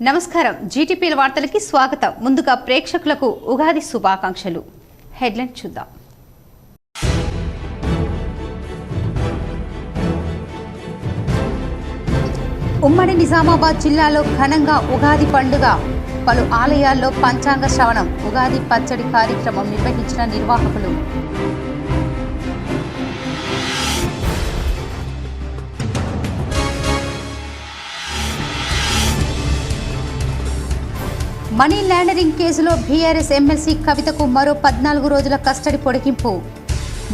నమస్కారం జీటీపీల వార్తలకి స్వాగతం. ముందుగా ప్రేక్షకులకు ఉగాది శుభాకాంక్షలు. హెడ్లైన్ చూద్దాం. ఉమ్మడి నిజామాబాద్ జిల్లాలో ఘనంగా ఉగాది పండుగ. పలు ఆలయాల్లో పంచాంగ శ్రవణం, ఉగాది పచ్చడి కార్యక్రమం నిర్వహించిన నిర్వాహకులు. మనీ లాండరింగ్ కేసులో బీఆర్ఎస్ ఎమ్మెల్సీ కవితకు మరో 14 రోజుల కస్టడీ పొడిగింపు.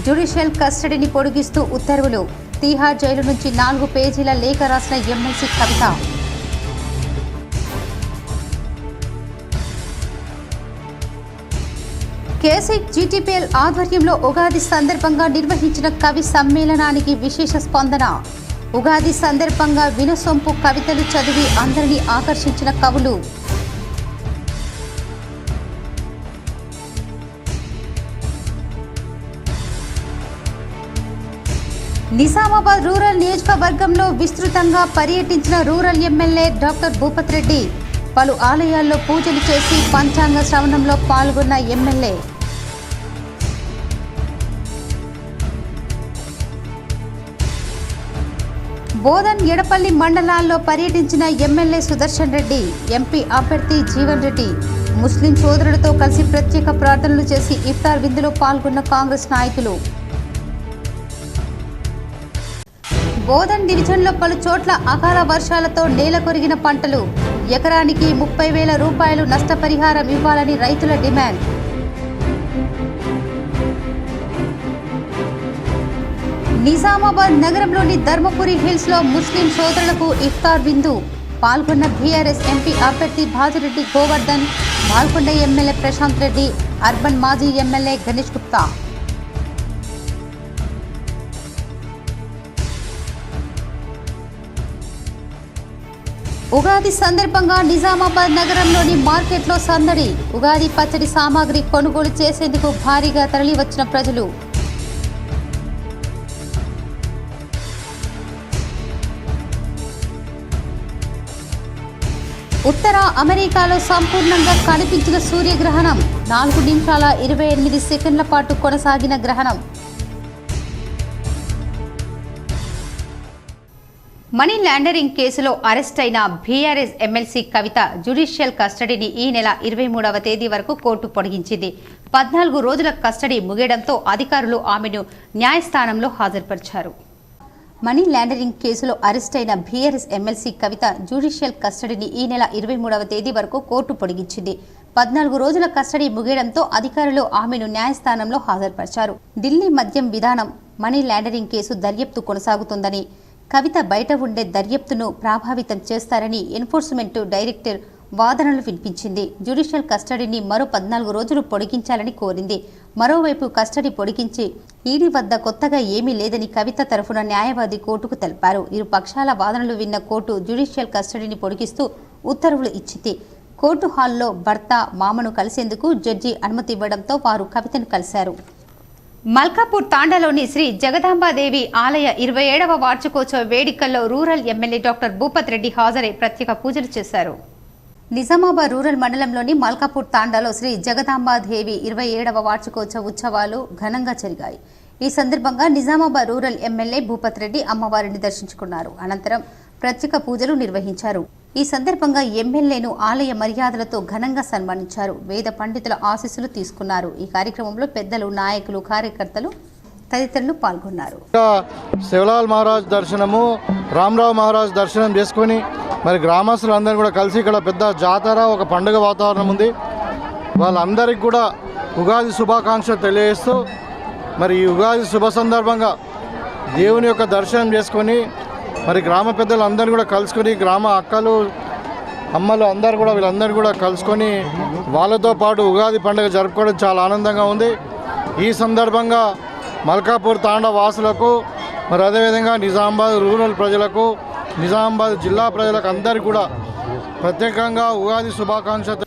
జ్యుడిషియల్ కస్టడీని పొడిగిస్తూ ఉత్తర్వులు. తీహార్ జైలు నుంచి 4 పేజీల లేఖ రాసిన ఎమ్మెల్సీ కవిత. కేసిక్ జీటీపీఎల్ ఆధ్వర్యంలో ఉగాది సందర్భంగా నిర్వహించిన కవి సమ్మేళనానికి విశేష స్పందన. ఉగాది సందర్భంగా వినసొంపు కవితలు చదివి అందరినీ ఆకర్షించిన కవులు. నిజామాబాద్ రూరల్ నియోజకవర్గంలో విస్తృతంగా పర్యటించిన rural MLA doctor Bhupath Reddy. పలు ఆలయాల్లో పూజలు చేసి పంచాంగ శ్రవణంలో పాల్గొన్న ఎమ్మెల్యే. బోధన్ ఎడపల్లి మండలాల్లో పర్యటించిన ఎమ్మెల్యే సుదర్శన్ రెడ్డి. ఎంపీ అభ్యర్థి జీవన్ రెడ్డి ముస్లిం సోదరులతో కలిసి ప్రత్యేక ప్రార్థనలు చేసి ఇఫ్తార్ విందులో పాల్గొన్న కాంగ్రెస్ నాయకులు. బోధన్ డివిజన్లో పలు చోట్ల అకాల వర్షాలతో నేల కొరిగిన పంటలు. ఎకరానికి 30,000 రూపాయలు నష్టపరిహారం ఇవ్వాలని రైతుల డిమాండ్. నిజామాబాద్ నగరంలోని ధర్మపురి హిల్స్ లో ముస్లిం సోదరులకు ఇఫ్తార్ విందు. పాల్గొన్న బీఆర్ఎస్ ఎంపీ అభ్యర్థి భాజిరెడ్డి గోవర్ధన్, పాల్గొండ ఎమ్మెల్యే ప్రశాంత్ రెడ్డి, అర్బన్ మాజీ ఎమ్మెల్యే గణేష్ గుప్తా. ఉగాది సందర్భంగా నిజామాబాద్ నగరంలోని మార్కెట్లో సందడి. ఉగాది పచ్చడి సామాగ్రి కొనుగోలు చేసేందుకు భారీగా తరలివచ్చిన ప్రజలు. ఉత్తర అమెరికాలో సంపూర్ణంగా కనిపించిన సూర్యగ్రహణం. 4 నిమిషాల 28 సెకండ్ల పాటు కొనసాగిన గ్రహణం. మనీ లాండరింగ్ కేసులో అరెస్ట్ అయిన బీఆర్ఎస్ ఎమ్మెల్సీ కవిత జ్యుడిషియల్ కస్టడీని ఈ నెల 23వ తేదీ వరకు కోర్టు పొడిగించింది. 14 రోజుల కస్టడీ ముగియడంతో అధికారులు ఆమెను న్యాయస్థానంలో హాజరుపరిచారు. మనీ లాండరింగ్ కేసులో అరెస్ట్ అయిన బీఆర్ఎస్ ఎమ్మెల్సీ కవిత జ్యుడిషియల్ కస్టడీని ఈ నెల 23వ తేదీ వరకు కోర్టు పొడిగించింది. 14 రోజుల కస్టడీ ముగియడంతో అధికారులు ఆమెను న్యాయస్థానంలో హాజరుపరిచారు. ఢిల్లీ మద్యం విధానం మనీ లాండరింగ్ కేసు దర్యాప్తు కొనసాగుతుందని, కవిత బయట ఉండే దర్యాప్తును ప్రభావితం చేస్తారని ఎన్ఫోర్స్మెంట్ డైరెక్టర్ వాదనలు వినిపించింది. జ్యుడిషియల్ కస్టడీని మరో 14 రోజులు పొడిగించాలని కోరింది. మరోవైపు కస్టడీ పొడిగించి ఈడీ వద్ద కొత్తగా ఏమీ లేదని కవిత తరఫున న్యాయవాది కోర్టుకు తెలిపారు. ఇరు పక్షాల వాదనలు విన్న కోర్టు జ్యుడిషియల్ కస్టడీని పొడిగిస్తూ ఉత్తర్వులు ఇచ్చింది. కోర్టు హాల్లో భర్త, మామను కలిసేందుకు జడ్జి అనుమతి ఇవ్వడంతో వారు కవితను కలిశారు. మల్కాపూర్ తాండాలోని శ్రీ జగదాంబాదేవి ఆలయ 27వ వార్షికోత్సవ వేడుకల్లో rural MLA doctor Bhupath Reddy హాజరై ప్రత్యేక పూజలు చేశారు. నిజామాబాద్ రూరల్ మండలంలోని మల్కాపూర్ తాండాలో శ్రీ జగదాంబాదేవి 27వ వార్షికోత్సవ ఉత్సవాలు ఘనంగా జరిగాయి. ఈ సందర్భంగా నిజామాబాద్ రూరల్ ఎమ్మెల్యే భూపత్ రెడ్డి అమ్మవారిని దర్శించుకున్నారు. అనంతరం ప్రత్యేక పూజలు నిర్వహించారు. ఈ సందర్భంగా ఎమ్మెల్యేను ఆలయ మర్యాదలతో ఘనంగా సన్మానించారు. వేద పండితుల ఆశీస్సులు తీసుకున్నారు. ఈ కార్యక్రమంలో పెద్దలు, నాయకులు, కార్యకర్తలు తదితరులు పాల్గొన్నారు. శివలాల్ మహారాజ్ దర్శనము, రామరావు మహారాజ్ దర్శనం చేసుకొని మరి గ్రామస్తులందరూ కూడా కలిసి ఇక్కడ పెద్ద జాతర, ఒక పండుగ వాతావరణం ఉంది. వాళ్ళందరికీ కూడా ఉగాది శుభాకాంక్షలు తెలియజేస్తూ మరి ఈ ఉగాది శుభ సందర్భంగా దేవుని యొక్క దర్శనం చేసుకొని మరి గ్రామ పెద్దలు అందరూ కూడా కలుసుకొని, గ్రామ అక్కలు, అమ్మలు అందరూ కూడా వీళ్ళందరూ కూడా కలుసుకొని వాళ్ళతో పాటు ఉగాది పండుగ జరుపుకోవడం చాలా ఆనందంగా ఉంది. ఈ సందర్భంగా మల్కాపూర్ తాండా వాసులకు, మరి అదేవిధంగా నిజామాబాద్ రూరల్ ప్రజలకు, నిజామాబాద్ జిల్లా ప్రజలకు అందరికీ కూడా ప్రత్యేకంగా ఉగాది శుభాకాంక్షలు.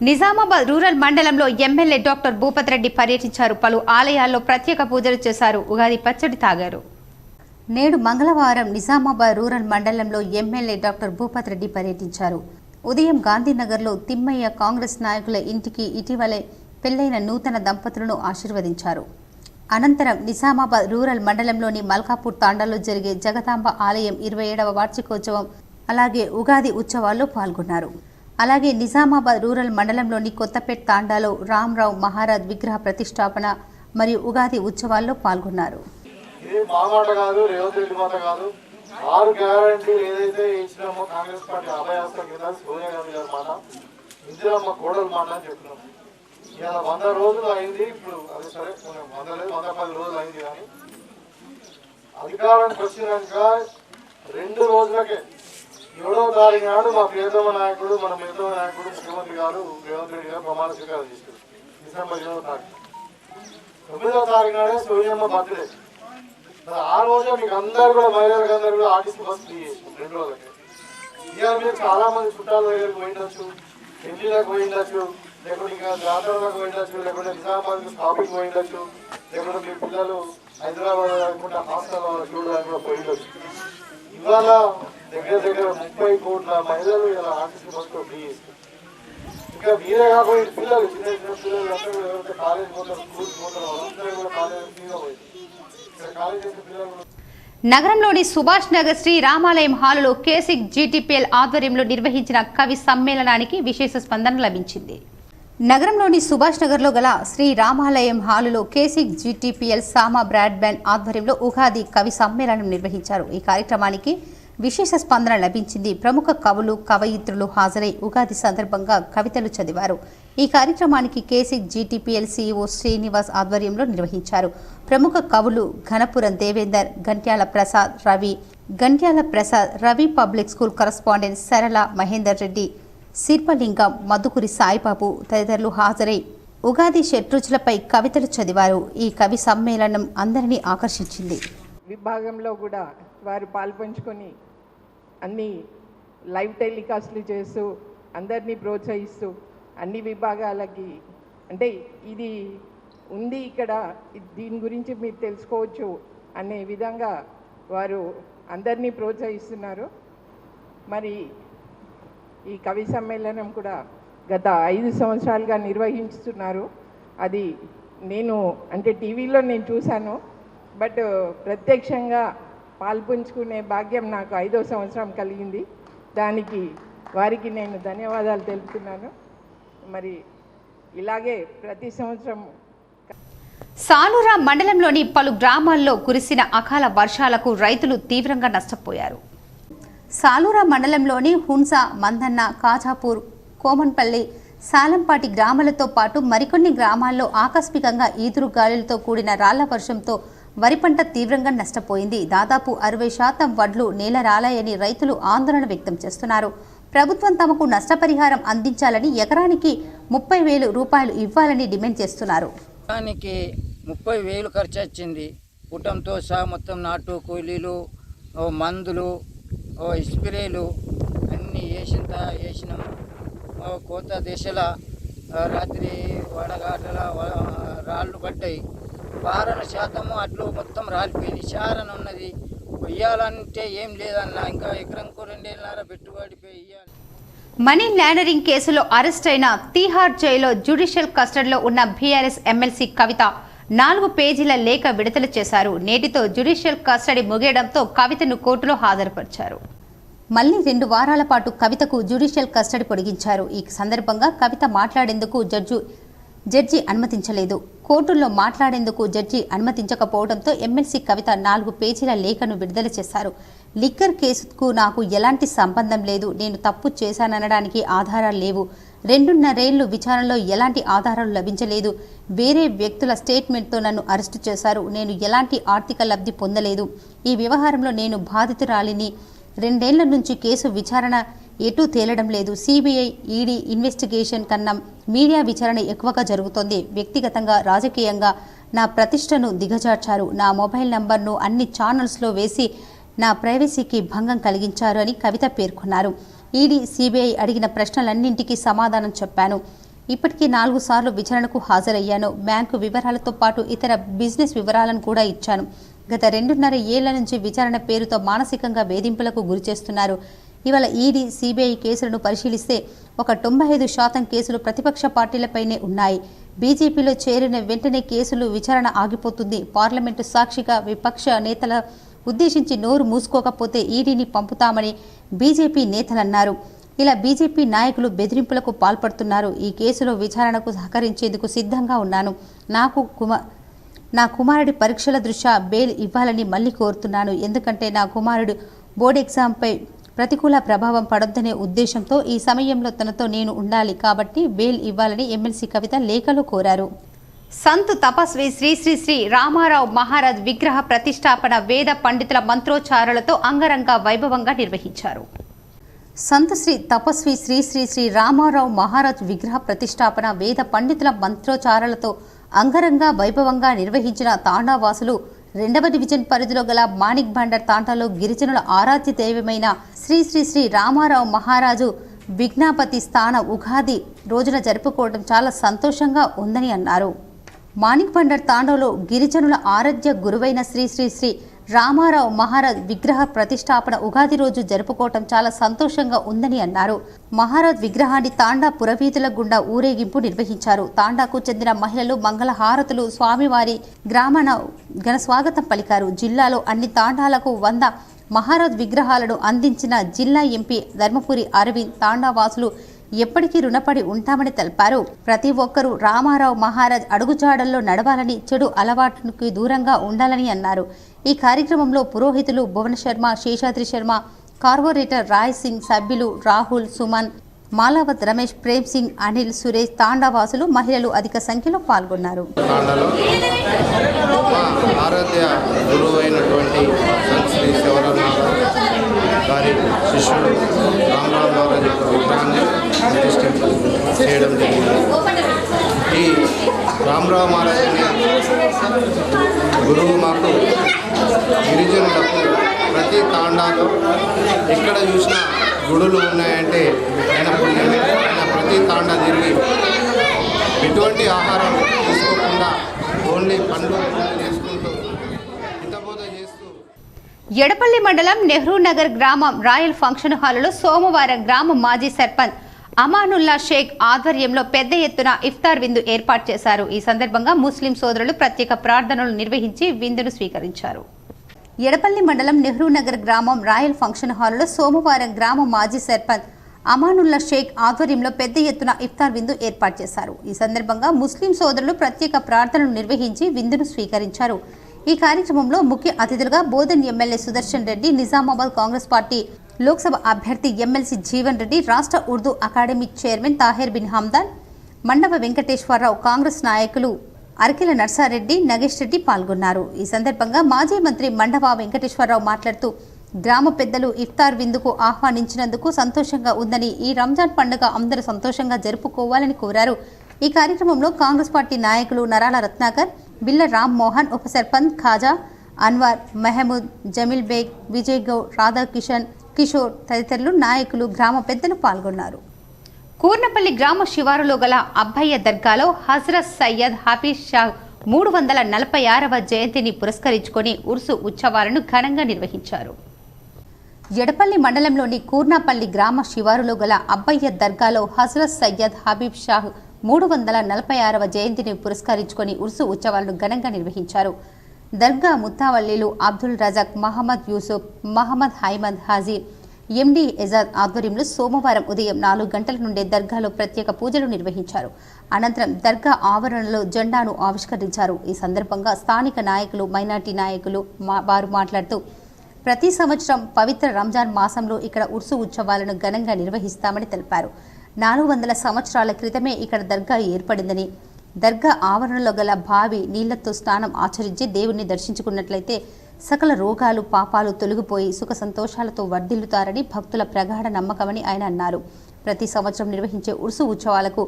నిజామాబాద్ రూరల్ మండలంలో ఎమ్మెల్యే డాక్టర్ భూపత్ రెడ్డి పర్యటించారు. పలు ఆలయాల్లో ప్రత్యేక పూజలు చేశారు. ఉగాది పచ్చడి తాగారు. నేడు మంగళవారం నిజామాబాద్ రూరల్ మండలంలో ఎమ్మెల్యే డాక్టర్ భూపత్ రెడ్డి పర్యటించారు. ఉదయం గాంధీనగర్లో తిమ్మయ్య కాంగ్రెస్ నాయకుల ఇంటికి ఇటీవలే పెళ్లైన నూతన దంపతులను ఆశీర్వదించారు. అనంతరం నిజామాబాద్ రూరల్ మండలంలోని మల్కాపూర్ తాండాలో జరిగే జగదాంబ ఆలయం 27వ వార్షికోత్సవం అలాగే ఉగాది ఉత్సవాల్లో పాల్గొన్నారు. అలాగే నిజామాబాద్ రూరల్ మండలంలోని కొత్తపేట్ తాండాలో రామ్రావు మహారాజ్ విగ్రహ ప్రతిష్టాపన మరియు ఉగాది ఉత్సవాల్లో పాల్గొన్నారు. ఆరు గ్యారంటీలు ఏదైతే ఇచ్చినామో కాంగ్రెస్ పార్టీ అభయాస్తం కింద సోనియా గాంధీ గారి మాట, ఇందిరమ్మ కోడల మాట అని చెప్తున్నాం. ఇలా 100 రోజులు అయింది. ఇప్పుడు అది సరే 110 రోజులు అయింది. కానీ అధికారానికి వచ్చినాక 2 రోజులకే 7వ తారీఖు నాడు మన ప్రియతమ నాయకుడు ముఖ్యమంత్రి గారు రేవంత్ రెడ్డి గారు ప్రమాణ స్వీకారం చేశారు. డిసెంబర్ 20వ తారీఖు. 9వ తారీఖు నాడే సోనియమ్మ బర్త్డే. ఆ రోజే మీకు అందరు కూడా మహిళలకు అందరూ కూడా ఆర్టీసీ బస్ ఫ్రీ చేసాం 2 రోజులకి. ఇవాళ మీరు చాలా మంది చుట్టాల దగ్గరికి పోయిండొచ్చు, పెళ్లిలకు పోయిండొచ్చు, లేకుంటే ఇంకా జాతరలకు పోయిండొచ్చు, లేకుంటే నిజామాబాద్ షాపింగ్ పోయిండొచ్చు, లేకుంటే మీ పిల్లలు హైదరాబాద్ అనుకుంటే హాస్టల్ చూడడానికి కూడా పోయిండొచ్చు. ఇవాళ దగ్గర 30 కోట్ల మహిళలు ఇలా ఆర్టీసీ బస్సులో ఫ్రీ చేస్తారు. ఇంకా మీరే కాకుండా పిల్లలు చిన్న చిన్న పిల్లలు అందరూ ఎవరైతే కాలేజ్ పోతారు, స్కూల్కి పోతారు, వాళ్ళందరూ కూడా కాలేజ్ ఫ్రీగా పోయింది. నగరంలోని సుభాష్ నగర్ శ్రీ రామాలయం హాలులో కేసిక్ జీటీపీఎల్ ఆధ్వర్యంలో నిర్వహించిన కవి సమ్మేళనానికి విశేష స్పందన లభించింది. నగరంలోని సుభాష్ నగర్లో గల శ్రీ రామాలయం హాలులో కేసిక్ జీటీపీఎల్ సామా బ్రాడ్బ్యాండ్ ఆధ్వర్యంలో ఉగాది కవి సమ్మేళనం నిర్వహించారు. ఈ కార్యక్రమానికి విశేష స్పందన లభించింది. ప్రముఖ కవులు కవయిత్రులు హాజరై ఉగాది సందర్భంగా కవితలు చదివారు. ఈ కార్యక్రమానికి కేసిక్ జీటీపీఎల్ సీఈఓ శ్రీనివాస్ ఆధ్వర్యంలో నిర్వహించారు. ప్రముఖ కవులు Ghanapuram Devender, Gantyala Prasad, Ravi public school correspondent సరళ మహేందర్ రెడ్డి, శిల్పలింగం, మధుకురి సాయిబాబు తదితరులు హాజరై ఉగాది షట్రుచులపై కవితలు చదివారు. ఈ కవి సమ్మేళనం అందరినీ ఆకర్షించింది. విభాగంలో కూడా వారు పాల్పంచుకొని అన్ని లైవ్ టెలికాస్ట్లు చేస్తూ అందరినీ ప్రోత్సహిస్తూ అన్ని విభాగాలకి అంటే ఇది ఉంది ఇక్కడ దీని గురించి మీరు తెలుసుకోవచ్చు అనే విధంగా వారు అందరినీ ప్రోత్సహిస్తున్నారు. మరి ఈ కవి సమ్మేళనం కూడా గత 5 సంవత్సరాలుగా నిర్వహిస్తున్నారు. అది నేను అంటే టీవీలో నేను చూశాను, బట్ ప్రత్యక్షంగా పాల్పంచుకునే భాగ్యం నాకు 5వ సంవత్సరం కలిగింది. దానికి వారికి నేను ధన్యవాదాలు తెలుపుతున్నాను. మరి ఇలాగే ప్రతి సంవత్సరం సాలూరా మండలంలోని పలు గ్రామాల్లో కురిసిన అకాల వర్షాలకు రైతులు తీవ్రంగా నష్టపోయారు. సాలూరా మండలంలోని హున్సా, మందన్న, కాజాపూర్, కోమన్పల్లి, సాలంపాటి గ్రామాలతో పాటు మరికొన్ని గ్రామాల్లో ఆకస్మికంగా ఈదురు గాలులతో కూడిన రాళ్ల వర్షంతో వరి పంట తీవ్రంగా నష్టపోయింది. దాదాపు 60% వడ్లు నేల రాలాయని రైతులు ఆందోళన వ్యక్తం చేస్తున్నారు. ప్రభుత్వం తమకు నష్టపరిహారం అందించాలని, ఎకరానికి 30,000 రూపాయలు ఇవ్వాలని డిమాండ్ చేస్తున్నారు. 30,000 ఖర్చు వచ్చింది. కుటుంబంతో సహా మొత్తం నాటు కూలీలు, మందులు, స్ప్రేలు అన్నీ వేసినాము. కోత దిశల రాత్రి వడగాటల రాళ్ళు పడ్డాయి. 12% అట్లు మొత్తం రాలిపోయింది. చారణ ఉన్నది. వెయ్యాలంటే ఏం లేదన్నా, ఇంకా ఎకరంకు 2.5 పెట్టుబడి వెయ్యాలి. మనీ లాండరింగ్ కేసులో అరెస్ట్ అయిన తీహార్ జైల్లో జ్యుడిషియల్ కస్టడీలో ఉన్న బీఆర్ఎస్ ఎమ్మెల్సీ కవిత 4 పేజీల లేఖ విడుదల చేశారు. నేటితో జ్యుడిషియల్ కస్టడీ ముగియడంతో కవితను కోర్టులో హాజరుపరిచారు. మళ్లీ 2 వారాల పాటు కవితకు జ్యుడిషియల్ కస్టడీ పొడిగించారు. ఈ సందర్భంగా కవిత మాట్లాడేందుకు జడ్జి అనుమతించలేదు. కోర్టుల్లో మాట్లాడేందుకు జడ్జి అనుమతించకపోవడంతో ఎమ్మెల్సీ కవిత 4 పేజీల లేఖను విడుదల చేశారు. లిక్కర్ కేసుకు నాకు ఎలాంటి సంబంధం లేదు, నేను తప్పు చేశాననడానికి ఆధారాలు లేవు, 2.5 ఏళ్లు విచారణలో ఎలాంటి ఆధారాలు లభించలేదు, వేరే వ్యక్తుల స్టేట్మెంట్తో నన్ను అరెస్టు చేశారు, నేను ఎలాంటి ఆర్థిక లబ్ధి పొందలేదు, ఈ వ్యవహారంలో నేను బాధితురాలిని, 2 ఏళ్ల నుంచి కేసు విచారణ ఎటూ తేలడం లేదు, సిబిఐ ఈడీ ఇన్వెస్టిగేషన్ కన్నా మీడియా విచారణ ఎక్కువగా జరుగుతోంది, వ్యక్తిగతంగా రాజకీయంగా నా ప్రతిష్టను దిగజార్చారు, నా మొబైల్ నంబర్ను అన్ని ఛానల్స్లో వేసి నా ప్రైవసీకి భంగం కలిగించారు అని కవిత పేర్కొన్నారు. ఈడీ సిబిఐ అడిగిన ప్రశ్నలన్నింటికీ సమాధానం చెప్పాను. ఇప్పటికీ 4 సార్లు విచారణకు హాజరయ్యాను. బ్యాంకు వివరాలతో పాటు ఇతర బిజినెస్ వివరాలను కూడా ఇచ్చాను. గత 2.5 ఏళ్ల నుంచి విచారణ పేరుతో మానసికంగా వేధింపులకు గురిచేస్తున్నారు. ఇవాళ ఈడీ సిబిఐ కేసులను పరిశీలిస్తే ఒక 95% కేసులు ప్రతిపక్ష పార్టీలపైనే ఉన్నాయి. బీజేపీలో చేరిన వెంటనే కేసులు విచారణ ఆగిపోతుంది. పార్లమెంటు సాక్షిగా విపక్ష నేతల ఉద్దేశించి నోరు మూసుకోకపోతే ఈడీని పంపుతామని బీజేపీ నేతలన్నారు. ఇలా బీజేపీ నాయకులు బెదిరింపులకు పాల్పడుతున్నారు. ఈ కేసులో విచారణకు సహకరించేందుకు సిద్ధంగా ఉన్నాను. నా కుమారుడి పరీక్షల దృష్ట్యా బెయిల్ ఇవ్వాలని మళ్ళీ కోరుతున్నాను. ఎందుకంటే నా కుమారుడు బోర్డు ఎగ్జామ్పై ప్రతికూల ప్రభావం పడొద్దనే ఉద్దేశంతో ఈ సమయంలో తనతో నేను ఉండాలి కాబట్టి బెయిల్ ఇవ్వాలని ఎమ్మెల్సీ కవిత లేఖలో కోరారు. సంత్ తపస్వి శ్రీ శ్రీ శ్రీ రామారావు మహారాజ్ విగ్రహ ప్రతిష్టాపన వేద పండితుల మంత్రోచ్చారాలతో అంగరంగ వైభవంగా నిర్వహించారు. సంత్ శ్రీ తపస్వి శ్రీ శ్రీ శ్రీ రామారావు మహారాజ్ విగ్రహ ప్రతిష్టాపన వేద పండితుల మంత్రోచ్చారాలతో అంగరంగ వైభవంగా నిర్వహించిన తాండావాసులు 2వ డివిజన్ పరిధిలో గల మాణిక్ బండర్ తాండాలో గిరిజనుల ఆరాధ్య దైవమైన శ్రీ శ్రీ శ్రీ రామారావు మహారాజు విజ్ఞాపతి స్థాన ఉగాది రోజున జరుపుకోవడం చాలా సంతోషంగా ఉందని అన్నారు. మాణిక్ బండర్ తాండాలో గిరిజనుల ఆరాధ్య గురువైన శ్రీ శ్రీ శ్రీ రామారావు మహారాజ్ విగ్రహ ప్రతిష్టాపన ఉగాది రోజు జరుపుకోవటం చాలా సంతోషంగా ఉందని అన్నారు. మహారాజ్ విగ్రహాన్ని తాండా పురవీధుల గుండా ఊరేగింపు నిర్వహించారు. తాండాకు చెందిన మహిళలు మంగళ హారతులు స్వామివారి గ్రామాన ఘన స్వాగతం పలికారు. జిల్లాలో అన్ని తాండాలకు 100 మహారాజ్ విగ్రహాలను అందించిన జిల్లా ఎంపీ ధర్మపురి అరవింద్ తాండావాసులు ఎప్పటికీ రుణపడి ఉంటామని తెలిపారు. ప్రతి ఒక్కరూ రామారావు మహారాజ్ అడుగుజాడల్లో నడవాలని, చెడు అలవాట్లకు దూరంగా ఉండాలని అన్నారు. ఈ కార్యక్రమంలో పురోహితులు భువన శర్మ, శేషాద్రి శర్మ, కార్పొరేటర్ రాయ్ సింగ్, సభ్యులు రాహుల్, సుమన్, మాలావత్, రమేష్, ప్రేమ్ సింగ్, అనిల్, సురేష్, తాండావాసులు, మహిళలు అధిక సంఖ్యలో పాల్గొన్నారు. శిష్యుడు రామరావు మహారాజ్ యొక్క విగ్రహాన్ని చేయడం జరిగింది. ఈ రామరావు మహారాజ్ గురువు మాకు గిరిజనులకు ప్రతి తాండాలో ఎక్కడ చూసినా గుడులు ఉన్నాయంటే ఆయన పుణ్యమే. ఆయన ప్రతి తాండా తిరిగి ఎటువంటి ఆహారం తీసుకోకుండా ఓన్లీ పండ్లు చేసుకుంటూ హితబోధ చేస్తూ. ఎడపల్లి మండలం నెహ్రూ నగర్ గ్రామం రాయల్ ఫంక్షన్ హాలులో సోమవారం గ్రామ మాజీ సర్పంచ్ అమానుల్లా షేక్ ఆధ్వర్యంలో పెద్ద ఎత్తున ఇఫ్తార్ విందు ఏర్పాటు చేశారు. ఈ సందర్భంగా ముస్లిం సోదరులు ప్రత్యేక ప్రార్థనలు నిర్వహించి విందును స్వీకరించారు. ఎడపల్లి మండలం నెహ్రూ నగర్ గ్రామం రాయల్ ఫంక్షన్ హాలులో సోమవారం గ్రామ మాజీ సర్పంచ్ అమానుల్లా షేక్ ఆధ్వర్యంలో పెద్ద ఎత్తున ఇఫ్తార్ విందు ఏర్పాటు చేశారు. ఈ సందర్భంగా ముస్లిం సోదరులు ప్రత్యేక ప్రార్థనలు నిర్వహించి విందును స్వీకరించారు. ఈ కార్యక్రమంలో ముఖ్య అతిథులుగా Bodhan MLA Sudarshan Reddy, Nizamabad Congress party Lok Sabha అభ్యర్థి ఎమ్మెల్సీ జీవన్ రెడ్డి, రాష్ట్ర Urdu academy chairman Tahir bin Hamdan, Mandava Venkateswararao, Congress నాయకులు అరకెల నర్సారెడ్డి, నగేష్ రెడ్డి పాల్గొన్నారు. ఈ సందర్భంగా మాజీ మంత్రి మండవ వెంకటేశ్వరరావు మాట్లాడుతూ గ్రామ పెద్దలు ఇఫ్తార్ విందుకు ఆహ్వానించినందుకు సంతోషంగా ఉందని, ఈ రంజాన్ పండుగ అందరూ సంతోషంగా జరుపుకోవాలని కోరారు. ఈ కార్యక్రమంలో కాంగ్రెస్ పార్టీ నాయకులు నరాల రత్నాకర్, బిల్ల రామ్ మోహన్, ఉప సర్పంచ్ ఖాజా అన్వర్, మెహమూద్, జమీల్ బేగ్, విజయ్ గౌడ్, రాధాకిషన్, కిషోర్ తదితరులు నాయకులు, గ్రామ పెద్దలు పాల్గొన్నారు. కూర్నపల్లి గ్రామ శివారులో గల అబ్బయ్య దర్గాలో హజరత్ సయ్యద్ హఫీజ్ షా 346వ జయంతిని పురస్కరించుకొని ఉర్సు ఉత్సవాలను ఘనంగా నిర్వహించారు. ఎడపల్లి మండలంలోని కూర్నపల్లి గ్రామ శివారులో గల అబ్బయ్య దర్గాలో హజరత్ సయ్యద్ హబీబ్ షాహ్ 346వ జయంతిని పురస్కరించుకొని ఉర్సు ఉత్సవాలను ఘనంగా నిర్వహించారు. దర్గా ముత్తావల్లీలు అబ్దుల్ రజాక్, మహమ్మద్ యూసుఫ్, మహమ్మద్ హైమద్ హాజీ, ఎండి ఎజాద్ ఆధ్వర్యంలో సోమవారం ఉదయం 4 గంటల నుండే దర్గాలో ప్రత్యేక పూజలు నిర్వహించారు. అనంతరం దర్గా ఆవరణలో జెండాను ఆవిష్కరించారు. ఈ సందర్భంగా స్థానిక నాయకులు, మైనార్టీ నాయకులు వారు మాట్లాడుతూ ప్రతి సంవత్సరం పవిత్ర రంజాన్ మాసంలో ఇక్కడ ఉర్సు ఉత్సవాలను ఘనంగా నిర్వహిస్తామని తెలిపారు. 400 సంవత్సరాల క్రితమే ఇక్కడ దర్గా ఏర్పడిందని, దర్గా ఆవరణలో గల బావి నీళ్లతో స్నానం ఆచరించి దేవుణ్ణి దర్శించుకున్నట్లయితే సకల రోగాలు, పాపాలు తొలగిపోయి సుఖ సంతోషాలతో వర్ధిల్లుతారని భక్తుల ప్రగాఢ నమ్మకమని ఆయన అన్నారు. ప్రతి సంవత్సరం నిర్వహించే ఉర్సు ఉత్సవాలకు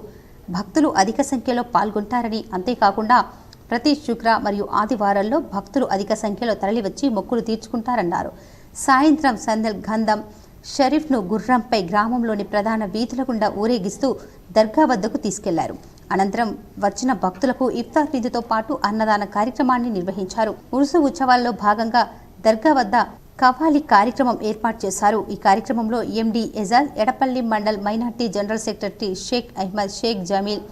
భక్తులు అధిక సంఖ్యలో పాల్గొంటారని, అంతేకాకుండా ప్రతి శుక్ర మరియు ఆదివారాల్లో భక్తులు అధిక సంఖ్యలో తరలివచ్చి మొక్కులు తీర్చుకుంటారన్నారు. సాయంత్రం సందల్ గంధం షరీఫ్ను గుర్రంపై గ్రామంలోని ప్రధాన వీధుల గుండా ఊరేగిస్తూ దర్గా వద్దకు తీసుకెళ్లారు. అనంతరం వచ్చిన భక్తులకు ఇఫ్తార్ విందుతో పాటు అన్నదాన కార్యక్రమాన్ని నిర్వహించారు. ఉరుసు ఉత్సవాల్లో భాగంగా దర్గా వద్ద కవాలి కార్యక్రమం ఏర్పాటు చేశారు. ఈ కార్యక్రమంలో MD Ejaz, Edapalli mandal minority general secretary Sheikh Ahmed, Sheikh Jameel,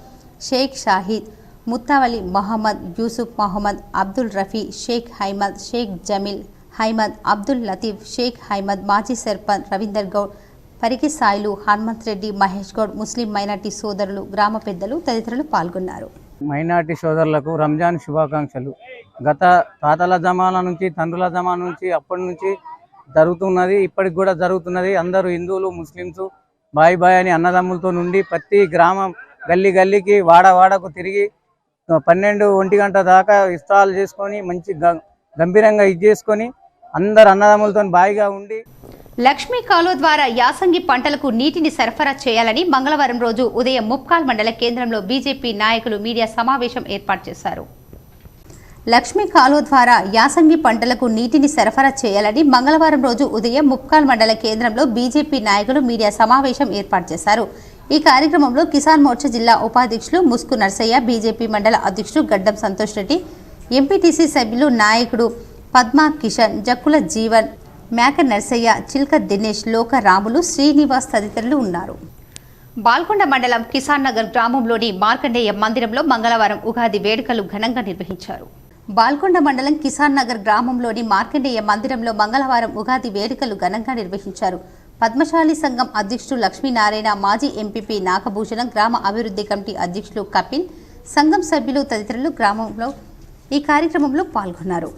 Sheikh Shahid, Muthavalli Mohammed, Yousuf Mohammed, Abdul Rafi, Sheikh Haimed, Sheikh Jameel, Haimed, Abdul Latif, Sheikh Haimed, మాజీ సర్పంచ్ రవీందర్ గౌడ్, పరిగి సాయిలు, హనుమంత్ రెడ్డి, మహేష్ గౌడ్, ముస్లిం మైనార్టీ సోదరులు, గ్రామ పెద్దలు తదితరులు పాల్గొన్నారు. మైనార్టీ సోదరులకు రంజాన్ శుభాకాంక్షలు. గత తాతల జమానా నుంచి, తండ్రుల జమానా నుంచి, అప్పటి నుంచి జరుగుతున్నది, ఇప్పటికి కూడా జరుగుతున్నది. అందరూ హిందువులు, ముస్లిమ్స్ బాయ్ బాయ్ అని అన్నదమ్ములతో నుండి ప్రతి గ్రామం, గల్లీ గల్లీకి, వాడకు తిరిగి 12-1 గంట దాకా ఇఫ్తార్లు చేసుకొని మంచి గంభీరంగా చేసుకొని అందరు అన్నదమ్ములతో బాయిగా ఉండి. లక్ష్మీ కాలువ ద్వారా యాసంగి పంటలకు నీటిని సరఫరా చేయాలని మంగళవారం రోజు ఉదయం ముప్కాల్ మండల కేంద్రంలో బీజేపీ నాయకులు మీడియా సమావేశం ఏర్పాటు చేశారు. లక్ష్మీ కాలువ ద్వారా యాసంగి పంటలకు నీటిని సరఫరా చేయాలని మంగళవారం రోజు ఉదయం ముప్కాల్ మండల కేంద్రంలో బీజేపీ నాయకులు మీడియా సమావేశం ఏర్పాటు చేశారు. ఈ కార్యక్రమంలో కిసాన్ మోర్చా జిల్లా ఉపాధ్యక్షులు ముస్కు నర్సయ్య, బీజేపీ మండల అధ్యక్షుడు గడ్డం సంతోష్ రెడ్డి, ఎంపీటీసీ సభ్యులు నాయకుడు పద్మా కిషన్, జక్కుల జీవన్, మేక నర్సయ్య, చిల్క దినేష్, లోక రాములు, శ్రీనివాస్ తదితరులు ఉన్నారు. బాల్కొండ మండలం కిసాన్ నగర్ గ్రామంలోని మార్కండేయ మందిరంలో మంగళవారం ఉగాది వేడుకలు ఘనంగా నిర్వహించారు. బాల్కొండ మండలం కిసాన్ నగర్ గ్రామంలోని మార్కండేయ మందిరంలో మంగళవారం ఉగాది వేడుకలు ఘనంగా నిర్వహించారు. పద్మశాలి సంఘం అధ్యక్షుడు లక్ష్మీనారాయణ, మాజీ ఎంపీపీ నాగభూషణం, గ్రామ అభివృద్ధి కమిటీ అధ్యక్షులు కపిల్, సంఘం సభ్యులు తదితరులు గ్రామంలో ఈ కార్యక్రమంలో పాల్గొన్నారు.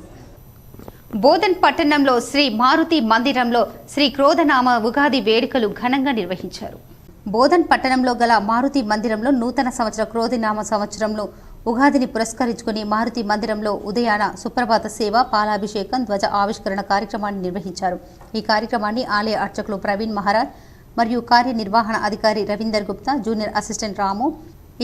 బోధన్ పట్టణంలో శ్రీ మారుతి మందిరంలో శ్రీ క్రోధనామ ఉగాది వేడుకలు ఘనంగా నిర్వహించారు. బోధన్ పట్టణంలో గల మారుతి మందిరంలో నూతన సంవత్సర క్రోధనామ సంవత్సరంలో ఉగాదిని పురస్కరించుకుని మారుతి మందిరంలో ఉదయాన సుప్రభాత సేవ, పాలాభిషేకం, ధ్వజ ఆవిష్కరణ కార్యక్రమాన్ని నిర్వహించారు. ఈ కార్యక్రమాన్ని ఆలయ అర్చకులు ప్రవీణ్ మహారాజ్ మరియు కార్యనిర్వహణ అధికారి రవీందర్ గుప్తా, జూనియర్ అసిస్టెంట్ రాము,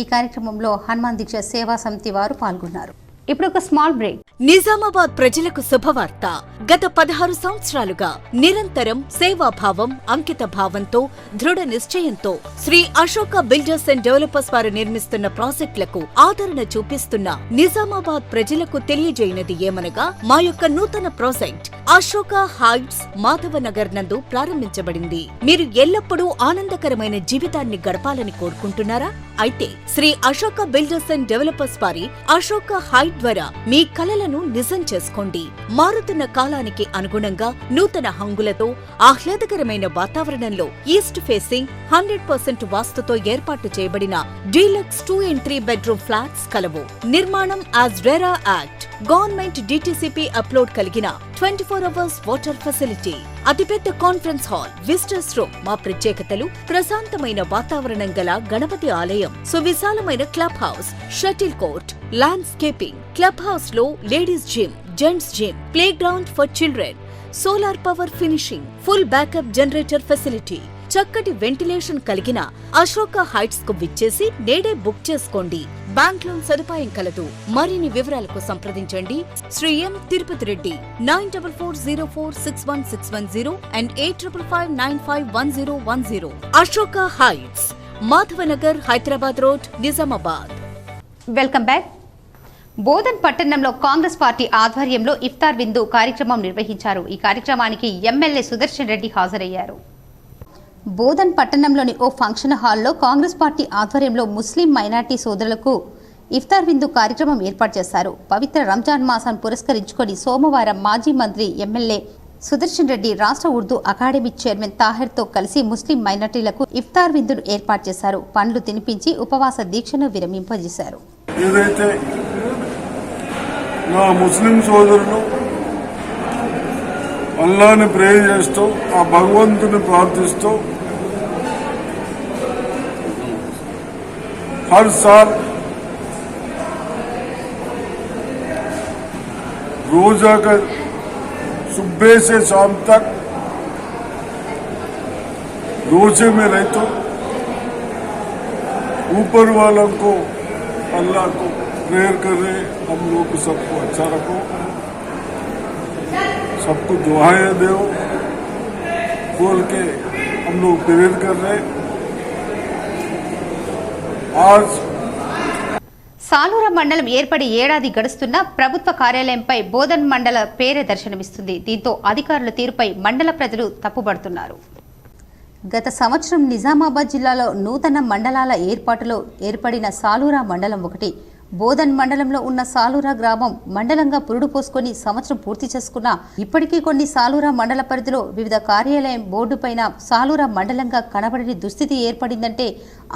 ఈ కార్యక్రమంలో హనుమాన్ దీక్ష సేవా సమితి వారు పాల్గొన్నారు. ఇప్పుడు ఒక స్మాల్ బ్రేక్. నిజామాబాద్ ప్రజలకు శుభవార్త. గత 16 సంవత్సరాలుగా నిరంతరం సేవాభావం, అంకిత భావంతో, దృఢ నిశ్చయంతో Sri Ashoka builders and developers వారు నిర్మిస్తున్న ప్రాజెక్టులకు ఆదరణ చూపిస్తున్న నిజామాబాద్ ప్రజలకు తెలియజేయనది ఏమనగా మా యొక్క నూతన ప్రాజెక్ట్ అశోక హైట్స్ మాధవనగర్ నందు ప్రారంభించబడింది. మీరు ఎల్లప్పుడూ ఆనందకరమైన జీవితాన్ని గడపాలని కోరుకుంటున్నారా? అయితే Sri Ashoka builders and developers వారి అశోక హైట్ ద్వారా మీ కలలను నిజం చేసుకోండి. మారుతున్న కాలానికి అనుగుణంగా నూతన హంగులతో ఆహ్లాదకరమైన వాతావరణంలో ఈస్ట్ ఫేసింగ్ 100% వాస్తుతో ఏర్పాటు చేయబడిన డీలక్స్ 2 and 3 బెడ్రూమ్ ఫ్లాట్స్ కలవు. నిర్మాణం as RERA act, government DTCP upload కలిగిన 24 hours వాటర్ ఫెసిలిటీ, అతిపెద్ద కాన్ఫరెన్స్ హాల్, విజిటర్స్ రూమ్. మా ప్రత్యేకతలు ప్రశాంతమైన వాతావరణం గల గణపతి ఆలయం, సువిశాలమైన club house, shuttle court, landscaping, club house లో ladies gym, gents gym, play ground for children, solar power finishing, full backup generator facility, చక్కటి వెంటిలేషన్ కలిగిన అశోక హైట్స్ కు విచ్చేసి నేడే బుక్ చేసుకోండి. బ్యాంక్ లోన్ సదుపాయం కలదు. మరిన్ని వివరాలకు సంప్రదించండి Shri M Tirupati Reddy 9440461610 and 8555951010. Ashoka Heights, Madhavanagar, Hyderabad Road, Nizamabad. Welcome back. Bodhan పట్టణంలో కాంగ్రెస్ పార్టీ ఆధ్వర్యంలో ఇఫ్తార్ విందు కార్యక్రమం నిర్వహించారు. ఈ కార్యక్రమానికి ఎమ్మెల్యే సుదర్శన్ రెడ్డి హాజరయ్యారు. బోధన్ పట్టణంలోని ఓ ఫంక్షన్ హాల్లో కాంగ్రెస్ పార్టీ ఆధ్వర్యంలో ముస్లిం మైనార్టీ సోదరులకు ఇఫ్తార్ విందు కార్యక్రమం ఏర్పాటు చేశారు. పవిత్ర రంజాన్ మాసం పురస్కరించుకొని సోమవారం మాజీ మంత్రి ఎమ్మెల్యే సుదర్శన్ రెడ్డి రాష్ట్ర ఉర్దూ అకాడమీ చైర్మన్ తాహిర్తో కలిసి ముస్లిం మైనార్టీలకు ఇఫ్తార్ విందును ఏర్పాటు చేశారు. పండ్లు తినిపించి ఉపవాస దీక్షను విరమింపజేశారు. ఏదైతే నా ముస్లిం సోదరులు అల్లాని ప్రే చేస్తూ, ఆ భగవంతుని ప్రార్థిస్తూ हर साल रोजा का सुबह से शाम तक रोजे में रहते ऊपर वालों को, अल्लाह को प्रेयर कर रहे, हम लोग सबको अच्छा रखो, सबको दुआएं दो बोल के हम लोग प्रेयर कर रहे। आज సాలూరా మండలం ఏర్పడి ఏడాది గడుస్తున్న ప్రభుత్వ కార్యాలయంపై బోధన్ మండల పేరే దర్శనమిస్తుంది. దీంతో అధికారుల తీరుపై మండల ప్రజలు తప్పుపడుతున్నారు. గత సంవత్సరం నిజామాబాద్ జిల్లాలో నూతన మండలాల ఏర్పాటులో ఏర్పడిన సాలూరా మండలం ఒకటి. బోధన్ మండలంలో ఉన్న సాలూరా గ్రామం మండలంగా పురుడు పోసుకొని సంవత్సరం పూర్తి చేసుకున్నా ఇప్పటికీ కొన్ని సాలూరా మండల పరిధిలో వివిధ కార్యాలయం బోర్డుపైన సాలూరా మండలంగా కనబడని దుస్థితి ఏర్పడిందంటే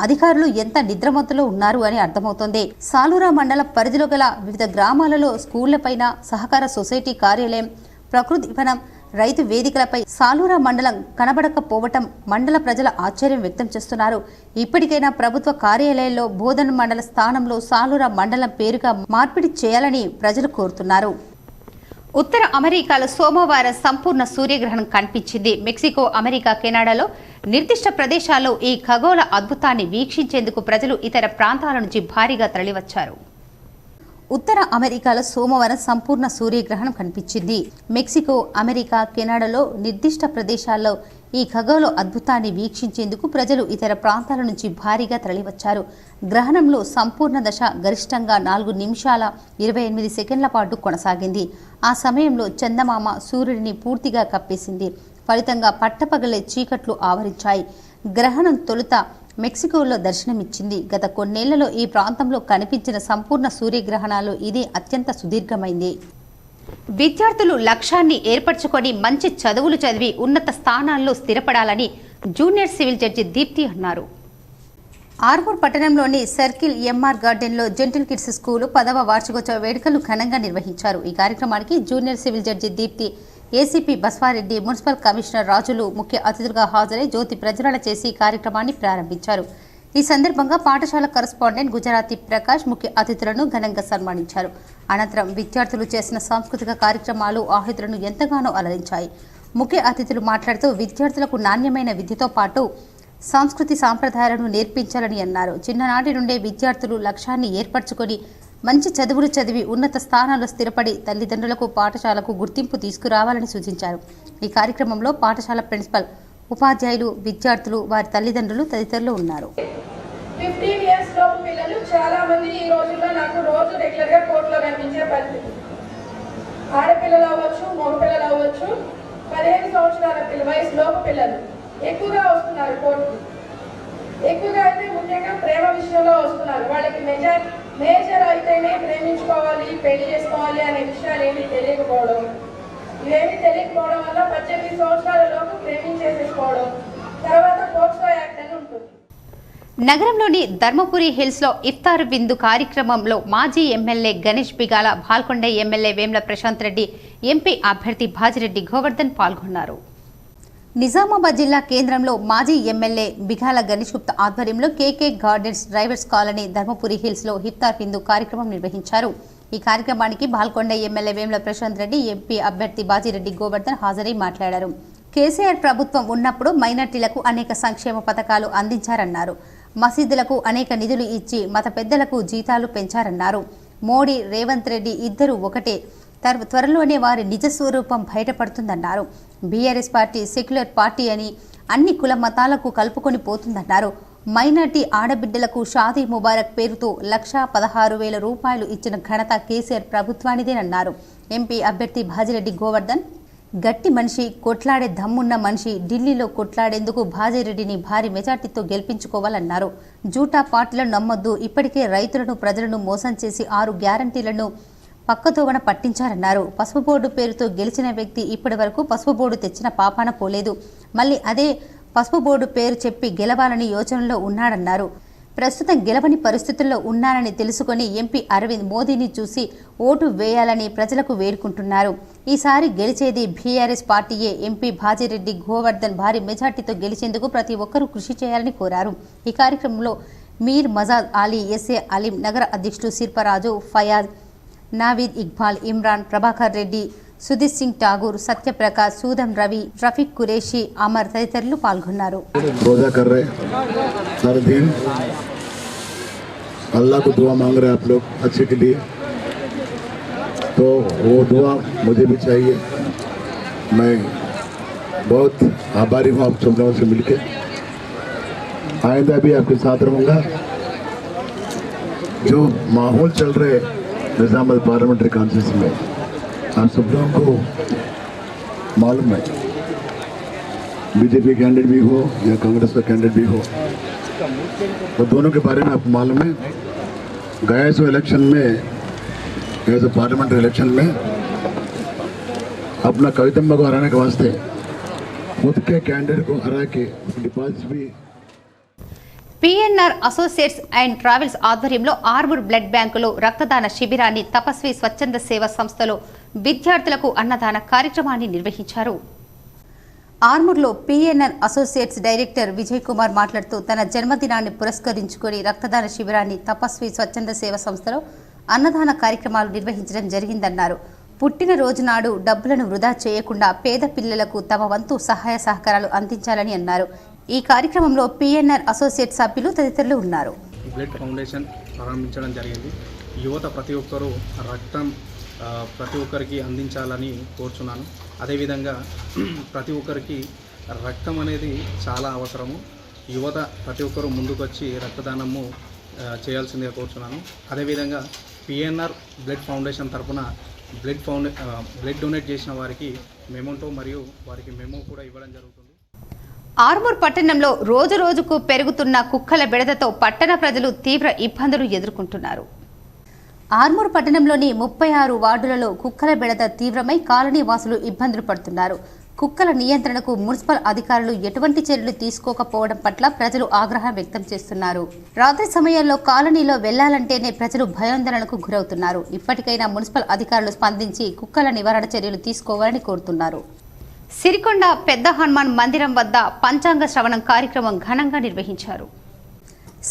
అధికారులు ఎంత నిద్రమత్తులో ఉన్నారు అని అర్థమవుతోంది. సాలూరా మండల పరిధిలో గల వివిధ గ్రామాలలో స్కూళ్లపైన సహకార సొసైటీ కార్యాలయం, ప్రకృతి వనం, రైతు వేదికలపై సాలూరా మండలం కనబడకపోవటం మండల ప్రజల ఆశ్చర్యం వ్యక్తం చేస్తున్నారు. ఇప్పటికైనా ప్రభుత్వ కార్యాలయాల్లో బోధన్ మండల స్థానంలో సాలూరా మండలం పేరుగా మార్పిడి చేయాలని ప్రజలు కోరుతున్నారు. ఉత్తర అమెరికాలో సోమవారం సంపూర్ణ సూర్యగ్రహణం కనిపించింది. మెక్సికో, అమెరికా, కెనడాలో నిర్దిష్ట ప్రదేశాల్లో ఈ ఖగోళ అద్భుతాన్ని వీక్షించేందుకు ప్రజలు ఇతర ప్రాంతాల నుంచి భారీగా తరలివచ్చారు. ఉత్తర అమెరికాలో సోమవారం సంపూర్ణ సూర్యగ్రహణం కనిపించింది. మెక్సికో, అమెరికా, కెనడాలో నిర్దిష్ట ప్రదేశాల్లో ఈ ఖగోళ అద్భుతాన్ని వీక్షించేందుకు ప్రజలు ఇతర ప్రాంతాల నుంచి భారీగా తరలివచ్చారు. గ్రహణంలో సంపూర్ణ దశ గరిష్టంగా 4 నిమిషాల 28 సెకండ్ల పాటు కొనసాగింది. ఆ సమయంలో చందమామ సూర్యుడిని పూర్తిగా కప్పేసింది. ఫలితంగా పట్టపగలే చీకట్లు ఆవరించాయి. గ్రహణం తొలుత మెక్సికోలో దర్శనమిచ్చింది. గత కొన్నేళ్లలో ఈ ప్రాంతంలో కనిపించిన సంపూర్ణ సూర్యగ్రహణాలు ఇది అత్యంత సుదీర్ఘమైంది. విద్యార్థులు లక్ష్యాన్ని ఏర్పరచుకొని మంచి చదువులు చదివి ఉన్నత స్థానాల్లో స్థిరపడాలని జూనియర్ సివిల్ జడ్జి దీప్తి అన్నారు. ఆర్మూర్ పట్టణంలోని సర్కిల్ ఎంఆర్ గార్డెన్లో జెంటిల్ కిడ్స్ స్కూలు 10వ వార్షికోత్సవ వేడుకలు ఘనంగా నిర్వహించారు. ఈ కార్యక్రమానికి junior civil judge Deepti, ACP Baswareddy, municipal commissioner Rajulu ముఖ్య అతిథులుగా హాజరై జ్యోతి ప్రజ్వలన చేసి కార్యక్రమాన్ని ప్రారంభించారు. ఈ సందర్భంగా పాఠశాల కరస్పాండెంట్ గుజరాతీ ప్రకాష్ ముఖ్య అతిథులను ఘనంగా సన్మానించారు. అనంతరం విద్యార్థులు చేసిన సాంస్కృతిక కార్యక్రమాలు ఆహుతులను ఎంతగానో అలరించాయి. ముఖ్య అతిథులు మాట్లాడుతూ విద్యార్థులకు నాణ్యమైన విద్యతో పాటు సంస్కృతి సాంప్రదాయాలను నేర్పించాలని అన్నారు. చిన్ననాటి నుండే విద్యార్థులు లక్ష్యాన్ని ఏర్పరచుకొని మంచి చదువులు చదివి ఉన్నత స్థానాల్లో స్థిరపడి తల్లిదండ్రులకు, పాఠశాలకు గుర్తింపు తీసుకురావాలని సూచించారు. ఈ కార్యక్రమంలో పాఠశాల ప్రిన్సిపల్, ఉపాధ్యాయులు, విద్యార్థులు, వారి తల్లిదండ్రులు తదితరులు ఉన్నారు. 15 years లోపు పిల్లలు చాలా మంది ఈ రోజుల్లో నాకు రోజు రెగ్యులర్ గా కోర్టులో కనిపించే పరిస్థితి. ఆడపిల్లలు అవ్వచ్చు, మగపిల్లలు అవ్వచ్చు, 15 సంవత్సరాల వయసులోపు పిల్లలు ఎక్కువగా వస్తున్నారు కోర్టుకు. ఎక్కువగా అయితే ముఖ్యంగా ప్రేమ విషయంలో వస్తున్నారు. వాళ్ళకి మేజర్ అయితేనే ప్రేమించుకోవాలి, పెళ్లి చేసుకోవాలి అనే విషయాలు ఏమీ తెలియకపోవడం, ఇవేమీ తెలియకపోవడం వల్ల 18 సంవత్సరాల లోపు ప్రేమించేసేసుకోవడం, తర్వాత పోక్సో యాక్ట్ అని ఉంటుంది. నగరంలోని ధర్మపురి హిల్స్ లో ఇఫ్తార్ విందు కార్యక్రమంలో మాజీ MLA Ganesh Bigala, Balkonda MLA Vemula Prashanth Reddy, MP అభ్యర్థి భాజిరెడ్డి గోవర్ధన్ పాల్గొన్నారు. నిజామాబాద్ జిల్లా కేంద్రంలో మాజీ ఎమ్మెల్యే బిగాల గణేష్ గుప్తా ఆధ్వర్యంలో KK Gardens, drivers colony, Dharmapuri Hills లో ఇఫ్తార్ విందు కార్యక్రమం నిర్వహించారు. ఈ కార్యక్రమానికి భాల్కొండ ఎమ్మెల్యే వేమ్ల ప్రశాంత్ రెడ్డి, ఎంపీ అభ్యర్థి భాజిరెడ్డి గోవర్ధన్ హాజరై మాట్లాడారు. కేసీఆర్ ప్రభుత్వం ఉన్నప్పుడు మైనార్టీలకు అనేక సంక్షేమ పథకాలు అందించారన్నారు. మసీదులకు అనేక నిధులు ఇచ్చి మత పెద్దలకు జీతాలు పెంచారన్నారు. మోడీ, రేవంత్ రెడ్డి ఇద్దరు ఒకటే, త్వరలోనే వారి నిజ స్వరూపం బయటపడుతుందన్నారు. బీఆర్ఎస్ పార్టీ సెక్యులర్ పార్టీ అని అన్ని కుల మతాలకు కలుపుకొని పోతుందన్నారు. మైనార్టీ ఆడబిడ్డలకు షాదీ ముబారక్ పేరుతో 1,16,000 రూపాయలు ఇచ్చిన ఘనత కేసీఆర్ ప్రభుత్వానిదేనన్నారు. ఎంపీ అభ్యర్థి భాజిరెడ్డి గోవర్ధన్ గట్టి మనిషి, కొట్లాడే దమ్మున్న మనిషి, ఢిల్లీలో కొట్లాడేందుకు భాజిరెడ్డిని భారీ మెజార్టీతో గెలిపించుకోవాలన్నారు. జూటా పార్టీలను నమ్మొద్దు, ఇప్పటికే రైతులను, ప్రజలను మోసం చేసి 6 గ్యారంటీలను పక్కదోవన పట్టించారన్నారు. పసుపు బోర్డు పేరుతో గెలిచిన వ్యక్తి ఇప్పటి వరకు పసుపు బోర్డు తెచ్చిన పాపాన పోలేదు. మళ్ళీ అదే పసుపు బోర్డు పేరు చెప్పి గెలవాలని యోచనలో ఉన్నాడన్నారు. ప్రస్తుతం గెలవని పరిస్థితుల్లో ఉన్నానని తెలుసుకొని ఎంపీ అరవింద్ మోదీని చూసి ఓటు వేయాలని ప్రజలకు వేడుకుంటున్నారు. ఈసారి గెలిచేది బీఆర్ఎస్ పార్టీయే. ఎంపీ భాజిరెడ్డి గోవర్ధన్ భారీ మెజార్టీతో గెలిచేందుకు ప్రతి ఒక్కరూ కృషి చేయాలని కోరారు. ఈ కార్యక్రమంలో మీర్ మజాద్ అలీ, ఎస్ఏ అలీం, నగర అధ్యక్షుడు శిల్పరాజు, ఫయాజ్, నావీద్ ఇక్బాల్, ఇమ్రాన్, ప్రభాకర్ రెడ్డి, సుధీర్ సింగ్ ఠాగూర్, సత్యప్రకాష్, సూదం రవి, రఫీక్ కురేషి, అమర్ తదితరులు పాల్గొన్నారు. रोजा कर रहे हर दिन अल्लाह को दुआ मांग रहे हैं आप लोग अच्छे के लिए, तो वो दुआ मुझे भी चाहिए. मैं बहुत आभारी हूँ आप सब लोगों से मिलके. आइंदा भी आपके साथ रहूँगा. जो माहौल चल रहे निज़ामुद्दीन पार्लियामेंट्री कॉन्स्टिट्यूंसी में आप सब लोगों को मालूम है, बीजेपी कैंडिडेट भी हो या कांग्रेस का कैंडिडेट भी हो, तो दोनों के बारे में आपको मालूम है। गए सो इलेक्शन में, गए सो पार्लियामेंट्री इलेक्शन में अपना कवितम्बा को हराने के वास्ते खुद के कैंडिडेट को हरा के डिपॉजिट भी పిఎన్ఆర్ అసోసియేట్స్ అండ్ ట్రావెల్స్ ఆధ్వర్యంలో ఆర్మూర్ బ్లడ్ బ్యాంకులో రక్తదాన శిబిరాన్ని తపస్వి స్వచ్ఛంద సేవా సంస్థలో విద్యార్థులకు అన్నదాన కార్యక్రమాన్ని నిర్వహించారు. ఆర్మూర్లో PNR Associates director Vijay Kumar మాట్లాడుతూ తన జన్మదినాన్ని పురస్కరించుకొని రక్తదాన శిబిరాన్ని తపస్వి స్వచ్ఛంద సేవా సంస్థలో అన్నదాన కార్యక్రమాలు నిర్వహించడం జరిగిందన్నారు. పుట్టినరోజు నాడు డబ్బులను వృధా చేయకుండా పేద పిల్లలకు తమ వంతు సహాయ సహకారాలు అందించాలని అన్నారు. ఈ కార్యక్రమంలో పిఎన్ఆర్ అసోసియేట్ సభ్యులు తదితరులు ఉన్నారు. బ్లడ్ ఫౌండేషన్ ప్రారంభించడం జరిగింది. యువత ప్రతి ఒక్కరూ రక్తం ప్రతి ఒక్కరికి అందించాలని కోరుచున్నాను. అదేవిధంగా ప్రతి ఒక్కరికి రక్తం అనేది చాలా అవసరము. యువత ప్రతి ఒక్కరూ ముందుకొచ్చి రక్తదానము చేయాల్సిందిగా కోరుచున్నాను. అదేవిధంగా పిఎన్ఆర్ బ్లడ్ ఫౌండేషన్ తరఫున బ్లడ్ డొనేట్ చేసిన వారికి మెమోంటో మరియు వారికి మెమో కూడా ఇవ్వడం జరుగుతుంది. ఆర్మూర్ పట్టణంలో రోజు రోజుకు పెరుగుతున్న కుక్కల బెడదతో పట్టణ ప్రజలు తీవ్ర ఇబ్బందులు ఎదుర్కొంటున్నారు. ఆర్మూర్ పట్టణంలోని 36 వార్డులలో కుక్కల బెడద తీవ్రమై కాలనీ వాసులు ఇబ్బందులు పడుతున్నారు. కుక్కల నియంత్రణకు మున్సిపల్ అధికారులు ఎటువంటి చర్యలు తీసుకోకపోవడం పట్ల ప్రజలు ఆగ్రహం వ్యక్తం చేస్తున్నారు. రాత్రి సమయాల్లో కాలనీలో వెళ్లాలంటేనే ప్రజలు భయాందోళనకు గురవుతున్నారు. ఇప్పటికైనా మున్సిపల్ అధికారులు స్పందించి కుక్కల నివారణ చర్యలు తీసుకోవాలని కోరుతున్నారు. సిరికొండ పెద్ద హనుమాన్ మందిరం వద్ద పంచాంగ శ్రవణం కార్యక్రమం ఘనంగా నిర్వహించారు.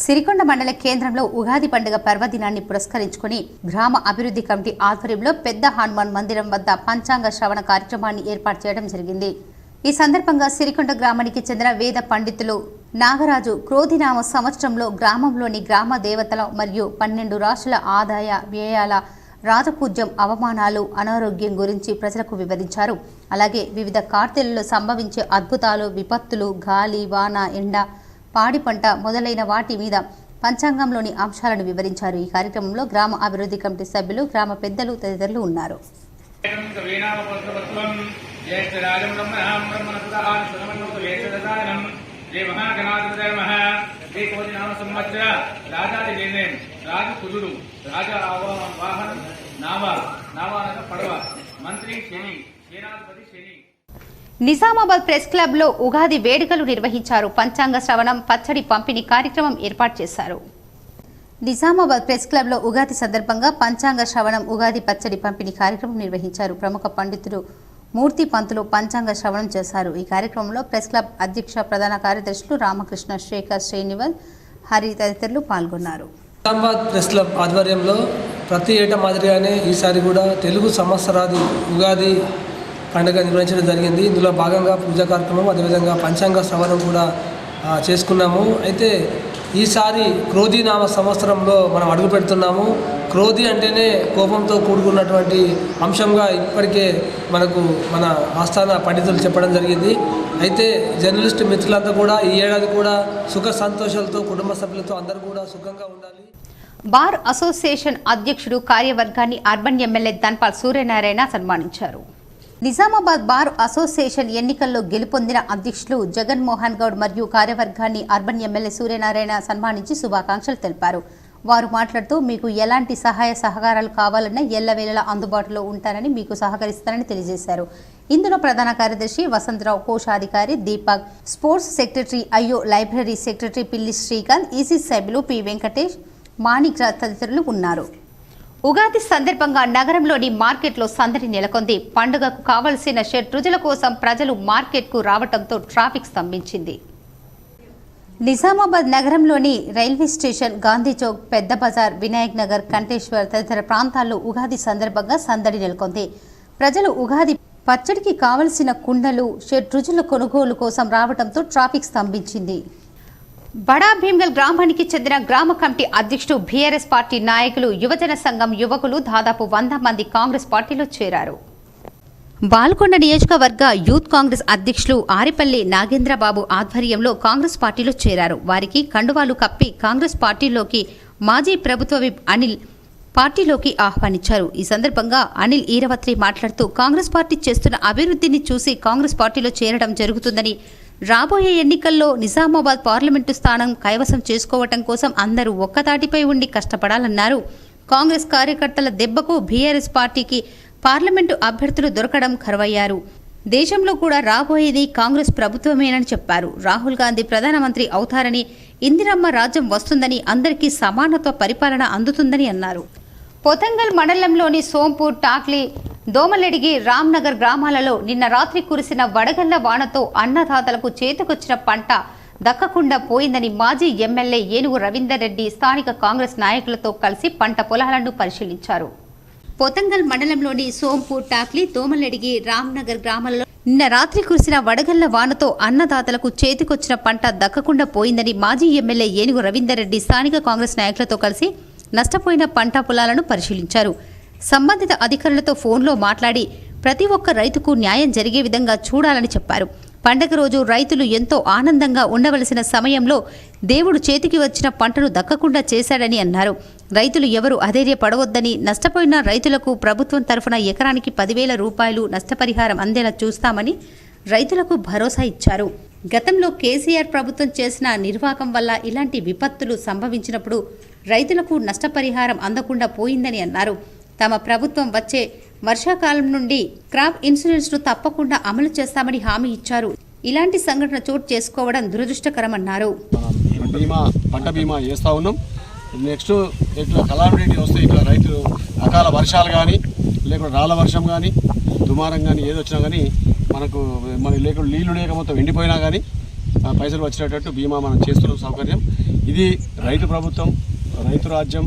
సిరికొండ మండల కేంద్రంలో ఉగాది పండుగ పర్వదినాన్ని పురస్కరించుకుని గ్రామ అభివృద్ధి కమిటీ ఆధ్వర్యంలో పెద్ద హనుమాన్ మందిరం వద్ద పంచాంగ శ్రవణ కార్యక్రమాన్ని ఏర్పాటు చేయడం జరిగింది. ఈ సందర్భంగా సిరికొండ గ్రామానికి చెందిన వేద పండితులు నాగరాజు క్రోధినామ సంవత్సరంలో గ్రామంలోని గ్రామ దేవతల మరియు 12 రాశుల ఆదాయ వ్యయాల రాజపూజ్యం అవమానాలు అనారోగ్యం గురించి ప్రజలకు వివరించారు. అలాగే వివిధ కార్తెలలో సంభవించే అద్భుతాలు, విపత్తులు, గాలి, వాన, ఎండ, పాడి పంట మొదలైన వాటి మీద పంచాంగంలోని అంశాలను వివరించారు. ఈ కార్యక్రమంలో గ్రామ అభివృద్ధి కమిటీ సభ్యులు, గ్రామ పెద్దలు తదితరులు ఉన్నారు. నిజామాబాద్ ప్రెస్ క్లబ్ లో ఉగాది వేడుకలు నిర్వహించారు. పంచాంగ శ్రవణం, పచ్చడి పంపిణీ కార్యక్రమం ఏర్పాటు చేశారు. నిజామాబాద్ ప్రెస్ క్లబ్ లో ఉగాది సందర్భంగా పంచాంగ శ్రవణం, ఉగాది పచ్చడి పంపిణీ కార్యక్రమం నిర్వహించారు. ప్రముఖ పండితులు మూర్తి పంతులు పంచాంగ శ్రవణం చేశారు. ఈ కార్యక్రమంలో ప్రెస్ క్లబ్ అధ్యక్ష, ప్రధాన కార్యదర్శులు రామకృష్ణ, శేఖర్, శ్రీనివాస్, హరి తదితరులు పాల్గొన్నారు. నిజామాబాద్ ప్రెస్ క్లబ్ ఆధ్వర్యంలో ప్రతి ఏటా మాదిరిగానే ఈసారి కూడా తెలుగు సంవత్సరాది ఉగాది పండుగ నిర్వహించడం జరిగింది. ఇందులో భాగంగా పూజా కార్యక్రమం, అదేవిధంగా పంచాంగ శ్రవణం కూడా చేసుకున్నాము. అయితే ఈసారి క్రోధినామ సంవత్సరంలో మనం అడుగు పెడుతున్నాము. క్రోధి అంటేనే కోపంతో కూడుకున్నటువంటి అంశంగా ఇప్పటికే మనకు మన ఆస్థాన పండితులు చెప్పడం జరిగింది. అయితే జర్నలిస్ట్ మిత్రులంతా కూడా ఈ ఏడాది కూడా సుఖ సంతోషాలతో కుటుంబ సభ్యులతో అందరూ కూడా సుఖంగా ఉండాలి. బార్ అసోసియేషన్ అధ్యక్షుడు కార్యవర్గాన్ని అర్బన్ ఎమ్మెల్యే ధన్పాల్ సూర్యనారాయణ సన్మానించారు. నిజామాబాద్ బార్ అసోసియేషన్ ఎన్నికల్లో గెలుపొందిన అధ్యక్షులు జగన్మోహన్ గౌడ్ మరియు కార్యవర్గాన్ని అర్బన్ ఎమ్మెల్యే సూర్యనారాయణ సన్మానించి శుభాకాంక్షలు తెలిపారు. వారు మాట్లాడుతూ మీకు ఎలాంటి సహాయ సహకారాలు కావాలన్నా ఎల్లవేళలా అందుబాటులో ఉంటారని, మీకు సహకరిస్తారని తెలియజేశారు. ఇందులో ప్రధాన కార్యదర్శి వసంతరావు, కోశాధికారి దీపక్, స్పోర్ట్స్ సెక్రటరీ అయ్యో, లైబ్రరీ సెక్రటరీ పిల్లి శ్రీకాంత్, ఈసీ సభ్యులు పి వెంకటేష్, మాణిక్ రాజ్ తదితరులు ఉన్నారు. ఉగాది సందర్భంగా నగరంలోని మార్కెట్లో సందడి నెలకొంది. పండుగకు కావలసిన షెడ్ రుజుల కోసం ప్రజలు మార్కెట్కు రావడంతో ట్రాఫిక్ స్తంభించింది. నిజామాబాద్ నగరంలోని రైల్వే స్టేషన్, గాంధీ చౌక్, పెద్ద బజార్, వినాయక్ నగర్, కంటేశ్వర్ తదితర ప్రాంతాల్లో ఉగాది సందర్భంగా సందడి నెలకొంది. ప్రజలు ఉగాది పచ్చడికి కావలసిన కుండలు, షెడ్ రుజుల కొనుగోలు కోసం రావడంతో ట్రాఫిక్ స్తంభించింది. బడా భీమ్గల్ గ్రామానికి చెందిన గ్రామ కమిటీ అధ్యక్షుడు, బీఆర్ఎస్ పార్టీ నాయకులు, యువజన సంఘం యువకులు దాదాపు 100 మంది కాంగ్రెస్ పార్టీలో చేరారు. బాల్కొండ నియోజకవర్గ యూత్ కాంగ్రెస్ అధ్యక్షులు ఆరిపల్లి నాగేంద్రబాబు ఆధ్వర్యంలో కాంగ్రెస్ పార్టీలో చేరారు. వారికి కండువాలు కప్పి కాంగ్రెస్ పార్టీలోకి మాజీ ప్రభుత్వ విప్ అనిల్ పార్టీలోకి ఆహ్వానించారు. ఈ సందర్భంగా అనిల్ ఈరవత్రి మాట్లాడుతూ కాంగ్రెస్ పార్టీ చేస్తున్న అభివృద్ధిని చూసి కాంగ్రెస్ పార్టీలో చేరడం జరుగుతుందని, రాబోయే ఎన్నికల్లో నిజామాబాద్ పార్లమెంటు స్థానం కైవసం చేసుకోవటం కోసం అందరూ ఒక్కతాటిపై ఉండి కష్టపడాలన్నారు. కాంగ్రెస్ కార్యకర్తల దెబ్బకు బీఆర్ఎస్ పార్టీకి పార్లమెంటు అభ్యర్థులు దొరకడం కరువయ్యారు. దేశంలో కూడా రాబోయేది కాంగ్రెస్ ప్రభుత్వమేనని చెప్పారు. రాహుల్ గాంధీ ప్రధానమంత్రి అవుతారని, ఇందిరమ్మ రాజ్యం వస్తుందని, అందరికీ సమానత్వ పరిపాలన అందుతుందని అన్నారు. పొతంగల్ మండలంలోని సోంపూర్, టాక్లీ, దోమలెడిగి, రామ్నగర్ గ్రామాలలో నిన్న రాత్రి కురిసిన వడగళ్ల వానతో అన్నదాతలకు చేతికొచ్చిన పంట దక్కకుండా పోయిందని మాజీ ఎమ్మెల్యే ఏనుగు రవీందర్ రెడ్డి స్థానిక కాంగ్రెస్ నాయకులతో కలిసి పంట పొలాలను పరిశీలించారు. పొతంగల్ మండలంలోని సోంపూర్, టాక్లీ, దోమలెడిగి, రామ్నగర్ గ్రామాలలో నిన్న రాత్రి కురిసిన వడగళ్ల వానతో అన్నదాతలకు చేతికొచ్చిన పంట దక్కకుండా పోయిందని మాజీ ఎమ్మెల్యే ఏనుగు రవీందర్ రెడ్డి స్థానిక కాంగ్రెస్ నాయకులతో కలిసి నష్టపోయిన పంట పొలాలను పరిశీలించారు. సంబంధిత అధికారులతో ఫోన్లో మాట్లాడి ప్రతి ఒక్క రైతుకు న్యాయం జరిగే విధంగా చూడాలని చెప్పారు. పండగ రోజు రైతులు ఎంతో ఆనందంగా ఉండవలసిన సమయంలో దేవుడు చేతికి వచ్చిన పంటను దక్కకుండా చేశాడని అన్నారు. రైతులు ఎవరు అధైర్యపడవద్దని, నష్టపోయిన రైతులకు ప్రభుత్వం తరఫున ఎకరానికి 10,000 రూపాయలు నష్టపరిహారం అందేలా చూస్తామని రైతులకు భరోసా ఇచ్చారు. గతంలో కేసీఆర్ ప్రభుత్వం చేసిన నిర్వాహకం వల్ల ఇలాంటి విపత్తులు సంభవించినప్పుడు రైతులకు నష్టపరిహారం అందకుండా పోయిందని అన్నారు. తమ ప్రభుత్వం వచ్చే వర్షాకాలం నుండి క్రాప్ ఇన్సూరెన్స్ను తప్పకుండా అమలు చేస్తామని హామీ ఇచ్చారు. ఇలాంటి సంఘటన చోటు చేసుకోవడం దురదృష్టకరమన్నారు. పంట బీమా చేస్తూ ఉన్నాం. నెక్స్ట్ ఇట్లా కలామిటీ వస్తే ఇట్లా రైతులు అకాల వర్షాలు కానీ, లేకుంటే రాళ్ళ వర్షం కానీ, దుమారం కానీ ఏది వచ్చినా కానీ మన లేకుండా నీళ్లు లేక మొత్తం ఎండిపోయినా కానీ పైసలు వచ్చేటట్టు బీమా మనం చేస్తున్నాం సౌకర్యం. ఇది రైతు ప్రభుత్వం, రైతు రాజ్యం.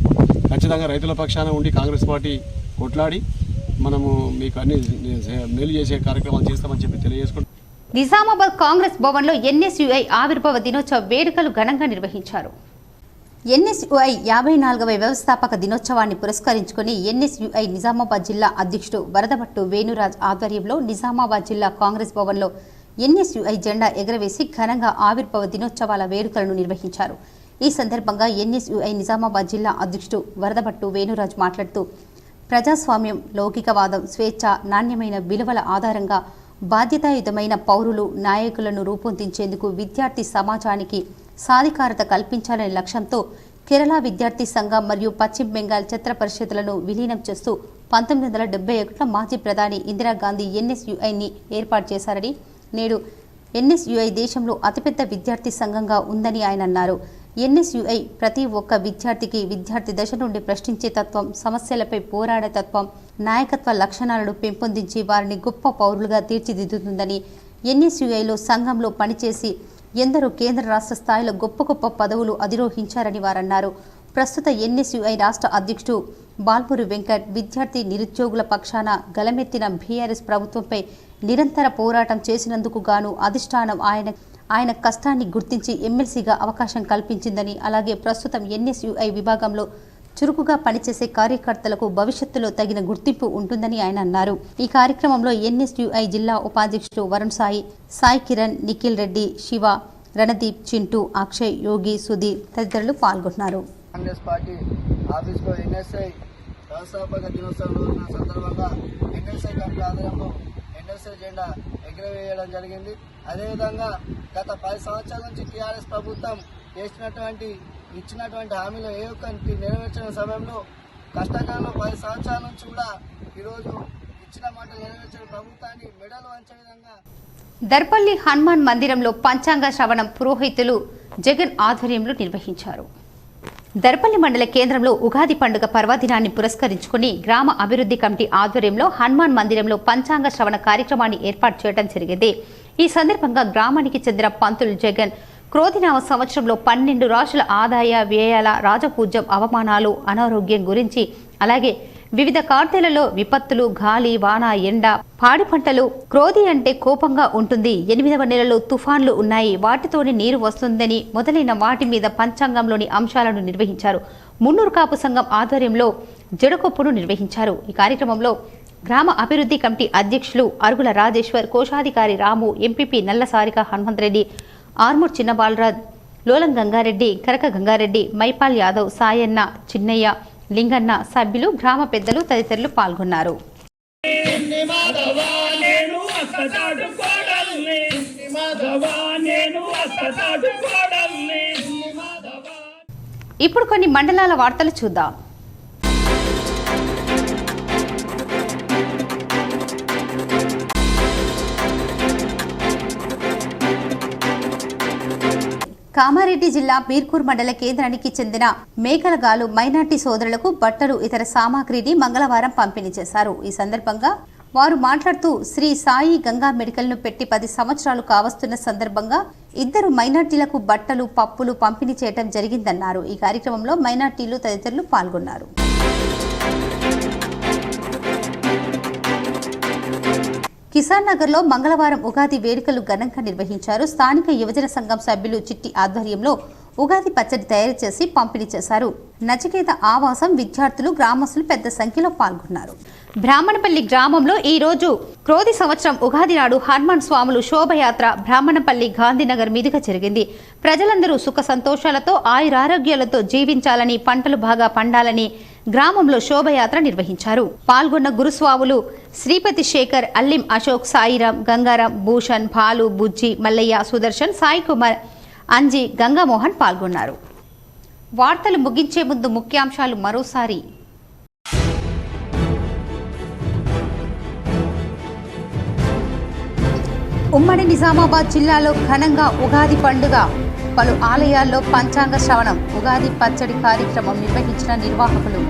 ఖచ్చితంగా రైతుల పక్షాన ఉండి కాంగ్రెస్ పార్టీ కొట్లాడి మనము మీకు అన్ని మేలు చేసే కార్యక్రమాలు చేస్తామని చెప్పి తెలియజేసుకుంటాం. నిజామాబాద్ కాంగ్రెస్ భవన్లో ఎన్ఎస్యుఐ ఆవిర్భావ దినోత్సవ వేడుకలు ఘనంగా నిర్వహించారు. ఎన్ఎస్యుఐ 54వ వ్యవస్థాపక దినోత్సవాన్ని పురస్కరించుకుని ఎన్ఎస్యుఐ నిజామాబాద్ జిల్లా అధ్యక్షుడు వరదభట్టు వేణురాజ్ ఆధ్వర్యంలో నిజామాబాద్ జిల్లా కాంగ్రెస్ భవన్లో ఎన్ఎస్యుఐ జెండా ఎగరవేసి ఘనంగా ఆవిర్భావ దినోత్సవాల వేడుకలను నిర్వహించారు. ఈ సందర్భంగా ఎన్ఎస్యుఐ నిజామాబాద్ జిల్లా అధ్యక్షుడు వరదభట్టు వేణురాజ్ మాట్లాడుతూ ప్రజాస్వామ్యం, లౌకికవాదం, స్వేచ్ఛ, నాణ్యమైన విలువల ఆధారంగా బాధ్యతాయుతమైన పౌరులు, నాయకులను రూపొందించేందుకు విద్యార్థి సమాజానికి సాధికారత కల్పించాలనే లక్ష్యంతో కేరళ విద్యార్థి సంఘం మరియు పశ్చిమ బెంగాల్ ఛత్ర పరిషత్లను విలీనం చేస్తూ 1971 మాజీ ప్రధాని ఇందిరాగాంధీ ఎన్ఎస్యుఐని ఏర్పాటు చేశారని, నేడు ఎన్ఎస్యుఐ దేశంలో అతిపెద్ద విద్యార్థి సంఘంగా ఉందని ఆయన అన్నారు. ఎన్ఎస్యుఐ ప్రతి ఒక్క విద్యార్థికి విద్యార్థి దశ నుండి ప్రశ్నించే తత్వం, సమస్యలపై పోరాడే తత్వం, నాయకత్వ లక్షణాలను పెంపొందించి వారిని గొప్ప పౌరులుగా తీర్చిదిద్దుతుందని, ఎన్ఎస్యుఐలో సంఘంలో పనిచేసి ఎందరో కేంద్ర రాష్ట్ర స్థాయిలో గొప్ప గొప్ప పదవులు అధిరోహించారని వారన్నారు. ప్రస్తుత ఎన్ఎస్యుఐ రాష్ట్ర అధ్యక్షుడు బాల్మూరి వెంకట్ విద్యార్థి నిరుద్యోగుల పక్షాన గలమెత్తిన బీఆర్ఎస్ ప్రభుత్వంపై నిరంతర పోరాటం చేసినందుకు గాను అధిష్టానం ఆయన కష్టాన్ని గుర్తించి ఎమ్మెల్సీగా అవకాశం కల్పించిందని, అలాగే ప్రస్తుతం ఎన్ఎస్యుఐ విభాగంలో చురుకుగా పనిచేసే కార్యకర్తలకు భవిష్యత్తులో తగిన గుర్తింపు ఉంటుందని ఆయన అన్నారు. ఈ కార్యక్రమంలో ఎన్ఎస్యుఐ జిల్లా ఉపాధ్యక్షుడు వరుణ్ సాయి కిరణ్, నిఖిల్ రెడ్డి, శివ, రణదీప్, చింటూ, అక్షయ్, యోగి, సుధీర్ తదితరులు పాల్గొన్నారు. కాంగ్రెస్ పార్టీ ఆఫీస్లో ఎన్ఎస్ఐ వ్యవస్థాపక దినోత్సవం రోజున సందర్భంగా ఎన్ఎస్ఐ కమిటీ ఆధ్వర్యంలో ఎన్ఎస్ఐ జెండా ఎగురవేయడం జరిగింది. అదేవిధంగా గత 10 సంవత్సరాల నుంచి టీఆర్ఎస్ ప్రభుత్వం ఇచ్చినటువంటి హామీలు ఏ ఒక్కటి నెరవేర్చిన సమయంలో కష్టకాలంలో 10 సంవత్సరాల నుంచి కూడా ఈరోజు ఇచ్చిన మాట నెరవేర్చిన ప్రభుత్వాన్ని మెడలు వంచే విధంగా దర్పల్లి హనుమాన్ మందిరంలో పంచాంగ శ్రవణం పురోహితులు జగన్ ఆధ్వర్యంలో నిర్వహించారు. దర్పల్లి మండల కేంద్రంలో ఉగాది పండుగ పర్వదినాన్ని పురస్కరించుకుని గ్రామ అభివృద్ధి కమిటీ ఆధ్వర్యంలో హనుమాన్ మందిరంలో పంచాంగ శ్రవణ కార్యక్రమాన్ని ఏర్పాటు చేయడం జరిగింది. ఈ సందర్భంగా గ్రామానికి చెందిన పంతులు జగన్ క్రోధినామ సంవత్సరంలో 12 రాశుల ఆదాయ వ్యయాల, రాజపూజ్యం, అవమానాలు, అనారోగ్యం గురించి, అలాగే వివిధ కార్తెలలో విపత్తులు, గాలి, వాన, ఎండ, పాడి పంటలు, క్రోధి అంటే కోపంగా ఉంటుంది, 8వ నెలలో తుఫాన్లు ఉన్నాయి, వాటితోనే నీరు వస్తుందని మొదలైన వాటి మీద పంచాంగంలోని అంశాలను నిర్వహించారు. మున్నూరు కాపు సంఘం ఆధ్వర్యంలో జడకొప్పును నిర్వహించారు. ఈ కార్యక్రమంలో గ్రామ అభివృద్ధి కమిటీ అధ్యక్షులు అరుగుల రాజేశ్వర్, కోశాధికారి రాము, ఎంపీపీ నల్ల సారిక హనుమంతరెడ్డి, ఆర్మూర్ చిన్న బాలరాజ్, లోలం గంగారెడ్డి, కరక గంగారెడ్డి, మైపాల్ యాదవ్, సాయన్న, చిన్నయ్య, లింగన్న, సభ్యులు, గ్రామ పెద్దలు తదితరులు పాల్గొన్నారు. ఇప్పుడు కొన్ని మండలాల వార్తలు చూద్దాం. కామారెడ్డి జిల్లా మీర్కూర్ మండల కేంద్రానికి చెందిన మేకలగాలు మైనార్టీ సోదరులకు బట్టలు, ఇతర సామాగ్రిని మంగళవారం పంపిణీ చేశారు. ఈ సందర్భంగా వారు మాట్లాడుతూ శ్రీ సాయి గంగా మెడికల్ ను పెట్టి 10 సంవత్సరాలు కావస్తున్న సందర్భంగా 2 మైనార్టీలకు బట్టలు, పప్పులు పంపిణీ చేయడం జరిగిందన్నారు. ఈ కార్యక్రమంలో మైనార్టీలు తదితరులు పాల్గొన్నారు. కిసాన్ నగర్ లో మంగళవారం ఉగాది వేడుకలు ఘనంగా నిర్వహించారు. స్థానిక యువజన సంఘం సభ్యులు చిట్టి ఆధ్వర్యంలో ఉగాది పచ్చడి తయారు చేసి పంపిణీ చేశారు. నచికేత ఆవాసం విద్యార్థులు, గ్రామస్తులు పెద్ద సంఖ్యలో పాల్గొన్నారు. బ్రాహ్మణపల్లి గ్రామంలో ఈ రోజు క్రోధి సంవత్సరం ఉగాది నాడు హనుమాన్ స్వాములు శోభయాత్ర బ్రాహ్మణపల్లి గాంధీనగర్ మీదుగా జరిగింది. ప్రజలందరూ సుఖ సంతోషాలతో ఆయురారోగ్యాలతో జీవించాలని, పంటలు బాగా పండాలని గ్రామంలో శోభయాత్ర నిర్వహించారు. పాల్గొన్న గురుస్వాములు శ్రీపతి శేఖర్, అల్లిం అశోక్, సాయిరాం, గంగారాం, భూషణ్, భాలు, బుజ్జి, మల్లయ్య, సుదర్శన్, సాయి కుమార్, అంజి, గంగామోహన్ పాల్గొన్నారు. వార్తలు ముగించే ముందు ముఖ్యాంశాలు మరోసారి. ఉమ్మడి నిజామాబాద్ జిల్లాలో ఘనంగా ఉగాది పండుగ. పలు ఆలయాల్లో పంచాంగ శ్రవణం, ఉగాది పచ్చడి కార్యక్రమం నిర్వహించిన నిర్వాహకులు.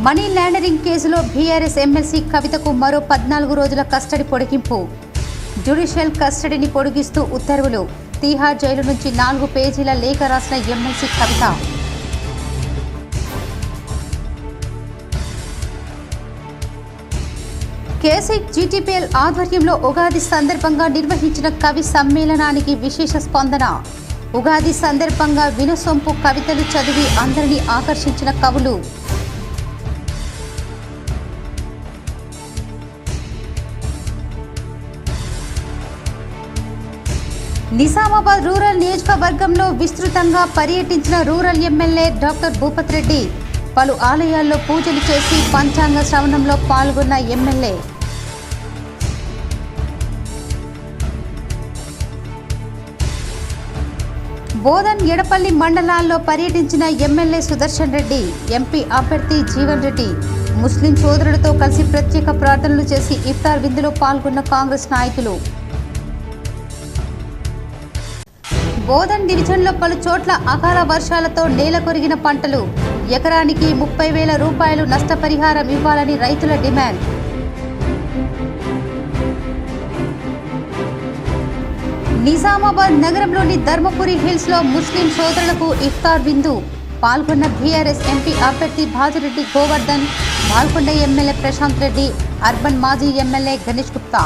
మనీ లాండరింగ్ కేసులో బీఆర్ఎస్ ఎమ్మెల్సీ కవితకు మరో 14 రోజుల కస్టడీ పొడిగింపు. జ్యుడిషియల్ కస్టడీని పొడిగిస్తూ ఉత్తర్వులు. తీహార్ జైలు నుంచి 4 పేజీల లేఖ రాసిన ఎమ్మెల్సీ కవిత. కేసిక్ జీటీపీఎల్ ఆధ్వర్యంలో ఉగాది సందర్భంగా నిర్వహించిన కవి సమ్మేళనానికి విశేష స్పందన. ఉగాది సందర్భంగా వినసొంపు కవితలు చదివి అందరినీ ఆకర్షించిన కవులు. నిజామాబాద్ రూరల్ నియోజకవర్గంలో విస్తృతంగా పర్యటించిన rural MLA doctor Bhupath Reddy. పలు ఆలయాల్లో పూజలు చేసి పంచాంగ శ్రవణంలో పాల్గొన్న ఎమ్మెల్యే. బోధన్, ఎడపల్లి మండలాల్లో పర్యటించిన ఎమ్మెల్యే సుదర్శన్ రెడ్డి. ఎంపీ అభ్యర్థి జీవన్ రెడ్డి ముస్లిం సోదరులతో కలిసి ప్రత్యేక ప్రార్థనలు చేసి ఇఫ్తార్ విందులో పాల్గొన్న కాంగ్రెస్ నాయకులు. బోధన్ డివిజన్లో పలు చోట్ల అకాల వర్షాలతో నేల కొరిగిన పంటలు. ఎకరానికి 30,000 రూపాయలు నష్టపరిహారం ఇవ్వాలని రైతుల డిమాండ్. నిజామాబాద్ నగరంలోని ధర్మపురి హిల్స్ లో ముస్లిం సోదరులకు ఇఫ్తార్ విందు. పాల్గొన్న బీఆర్ఎస్ ఎంపీ అభ్యర్థి భాజిరెడ్డి గోవర్ధన్, పాల్గొండ ఎమ్మెల్యే ప్రశాంత్ రెడ్డి, అర్బన్ మాజీ ఎమ్మెల్యే గణేష్ గుప్తా.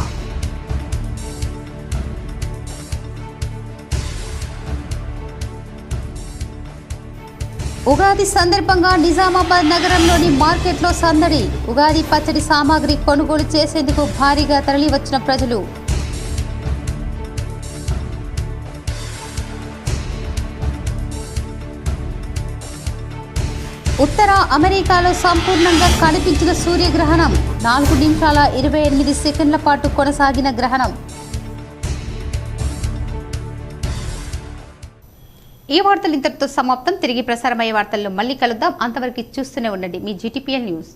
ఉగాది సందర్భంగా నిజామాబాద్ నగరంలోని మార్కెట్లో సందడి. ఉగాది పచ్చడి సామాగ్రి కొనుగోలు చేసేందుకు భారీగా తరలివచ్చిన ప్రజలు. ఉత్తర అమెరికాలో సంపూర్ణంగా కనిపించిన సూర్యగ్రహణం. 4 నిమిషాల 28 సెకండ్ల పాటు కొనసాగిన గ్రహణం. ఈ వార్తలు ఇంతటితో సమాప్తం. తిరిగి ప్రసారమయ్యే వార్తల్లో మళ్ళీ కలుద్దాం. అంతవరకు చూస్తూనే ఉండండి మీ జీటీపీఎల్ న్యూస్.